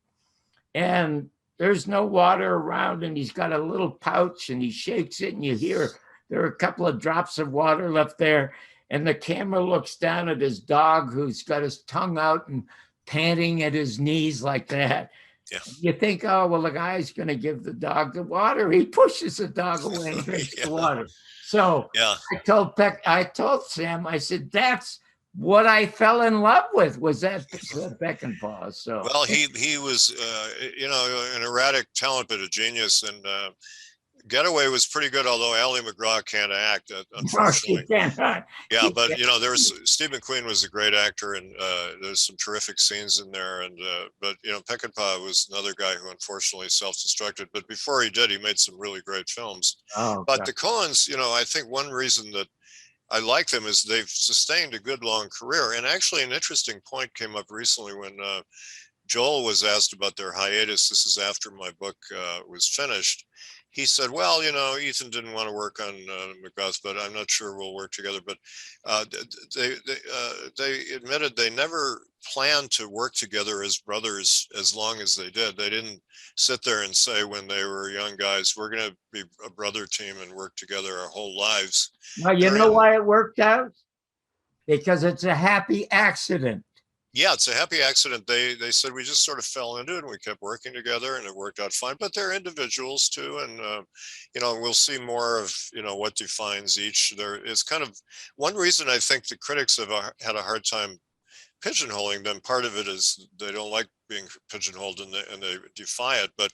and there's no water around, and he's got a little pouch, and he shakes it, and you hear there are a couple of drops of water left there, and the camera looks down at his dog who's got his tongue out and panting at his knees like that. Yeah. You think, oh, well, the guy's going to give the dog the water. He pushes the dog away and drinks the water. So yeah. I told Sam, I said, that's what I fell in love with, was that Peckinpah. So well, he was an erratic talent, but a genius, and Getaway was pretty good, although Ally McGraw can't act, unfortunately. Yeah, but there's Steve McQueen was a great actor, and there's some terrific scenes in there. And but Peckinpah was another guy who unfortunately self-destructed. But before he did, he made some really great films. Oh, but the Coens, I think one reason that I like them is they've sustained a good long career. And actually, an interesting point came up recently when Joel was asked about their hiatus. This is after my book was finished. He said, well, Ethan didn't want to work on Macbeth, but I'm not sure we'll work together. But they admitted they never planned to work together as brothers as long as they did. They didn't sit there and say when they were young guys, we're going to be a brother team and work together our whole lives. Well, you know why it worked out? Because it's a happy accident. Yeah, it's a happy accident. They said we just sort of fell into it and we kept working together and it worked out fine. But they're individuals too, and we'll see more of what defines each. There is kind of one reason I think the critics have had a hard time pigeonholing them. Part of it is they don't like being pigeonholed and they defy it. But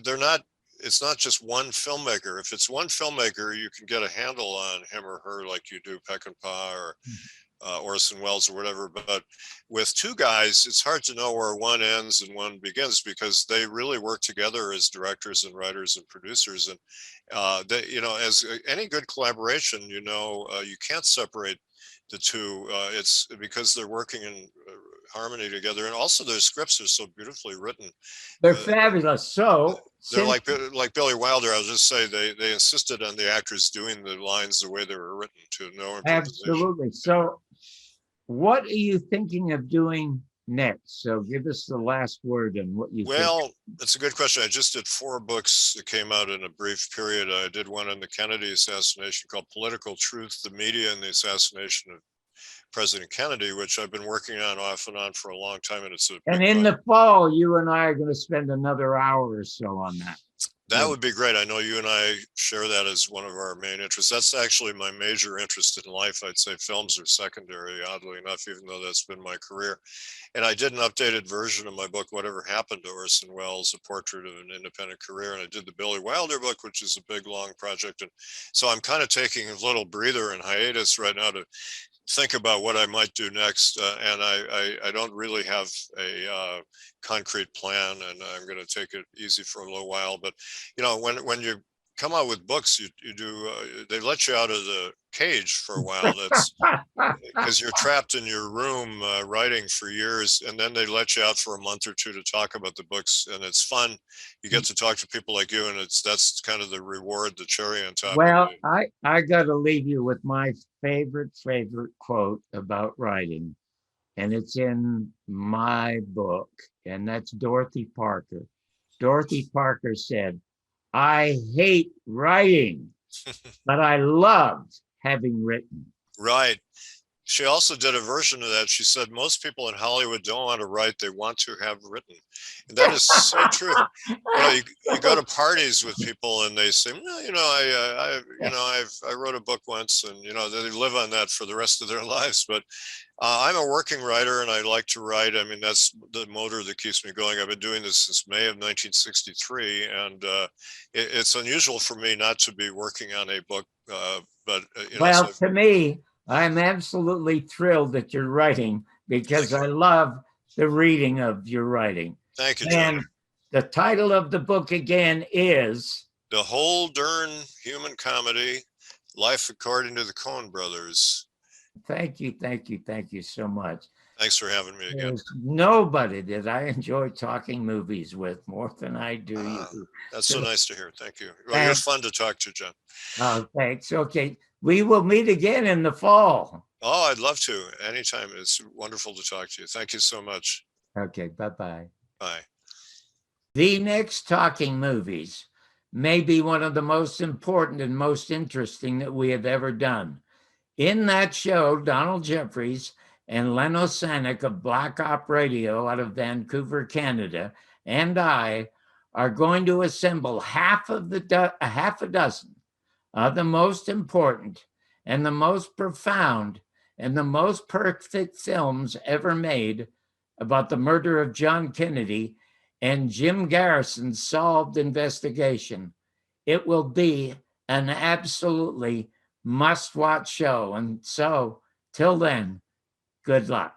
they're not. It's not just one filmmaker. If it's one filmmaker, you can get a handle on him or her like you do Peckinpah or Orson Welles or whatever. But with two guys, it's hard to know where one ends and one begins because they really work together as directors and writers and producers. And as any good collaboration, you can't separate the two. It's because they're working in harmony together, and also their scripts are so beautifully written. They're fabulous. So they're like Billy Wilder. I'll just say they insisted on the actors doing the lines the way they were written, to no improvisation. Absolutely. So what are you thinking of doing next? So give us the last word and what you think. Well, that's a good question. I just did 4 books that came out in a brief period. I did one on the Kennedy assassination called Political Truth, the Media and the Assassination of President Kennedy, which I've been working on off and on for a long time. And in the fall, you and I are going to spend another hour or so on that. That would be great. I know you and I share that as one of our main interests. That's actually my major interest in life. I'd say films are secondary, oddly enough, even though that's been my career. And I did an updated version of my book, Whatever Happened to Orson Welles, A Portrait of an Independent Career. And I did the Billy Wilder book, which is a big, long project. And so I'm kind of taking a little breather and hiatus right now to think about what I might do next, and I don't really have a concrete plan, and I'm going to take it easy for a little while. But when you come out with books, you do they let you out of the cage for a while. That's because you're trapped in your room writing for years, and then they let you out for a month or two to talk about the books, and it's fun. You get to talk to people like you, and that's kind of the reward, the cherry on top. Well, I got to leave you with my favorite quote about writing, and it's in my book, and that's Dorothy Parker. Dorothy Parker said, "I hate writing, but I loved having written." Right. She also did a version of that. She said, most people in Hollywood don't want to write, they want to have written. And that is so true. You go to parties with people and they say, well, I wrote a book once, and, they live on that for the rest of their lives. But I'm a working writer and I like to write. I mean, that's the motor that keeps me going. I've been doing this since May of 1963. And it's unusual for me not to be working on a book. To me, I'm absolutely thrilled that you're writing because I love the reading of your writing. Thank you, John. And the title of the book again is The Whole Darn Human Comedy, Life According to the Coen Brothers. Thank you so much. Thanks for having me again. There's nobody that I enjoy talking movies with more than I do you. That's so nice to hear. Thank you. Well, you're fun to talk to, John. Oh, thanks. Okay. We will meet again in the fall. Oh, I'd love to. Anytime. It's wonderful to talk to you. Thank you so much. Okay. Bye-bye. Bye. The next Talking Movies may be one of the most important and most interesting that we have ever done. In that show, Donald Jeffries and Leno Sanek of Black Op Radio out of Vancouver, Canada, and I are going to assemble half a dozen of the most important and the most profound and the most perfect films ever made about the murder of John Kennedy and Jim Garrison's solved investigation. It will be an absolutely must-watch show. And so, till then, good luck.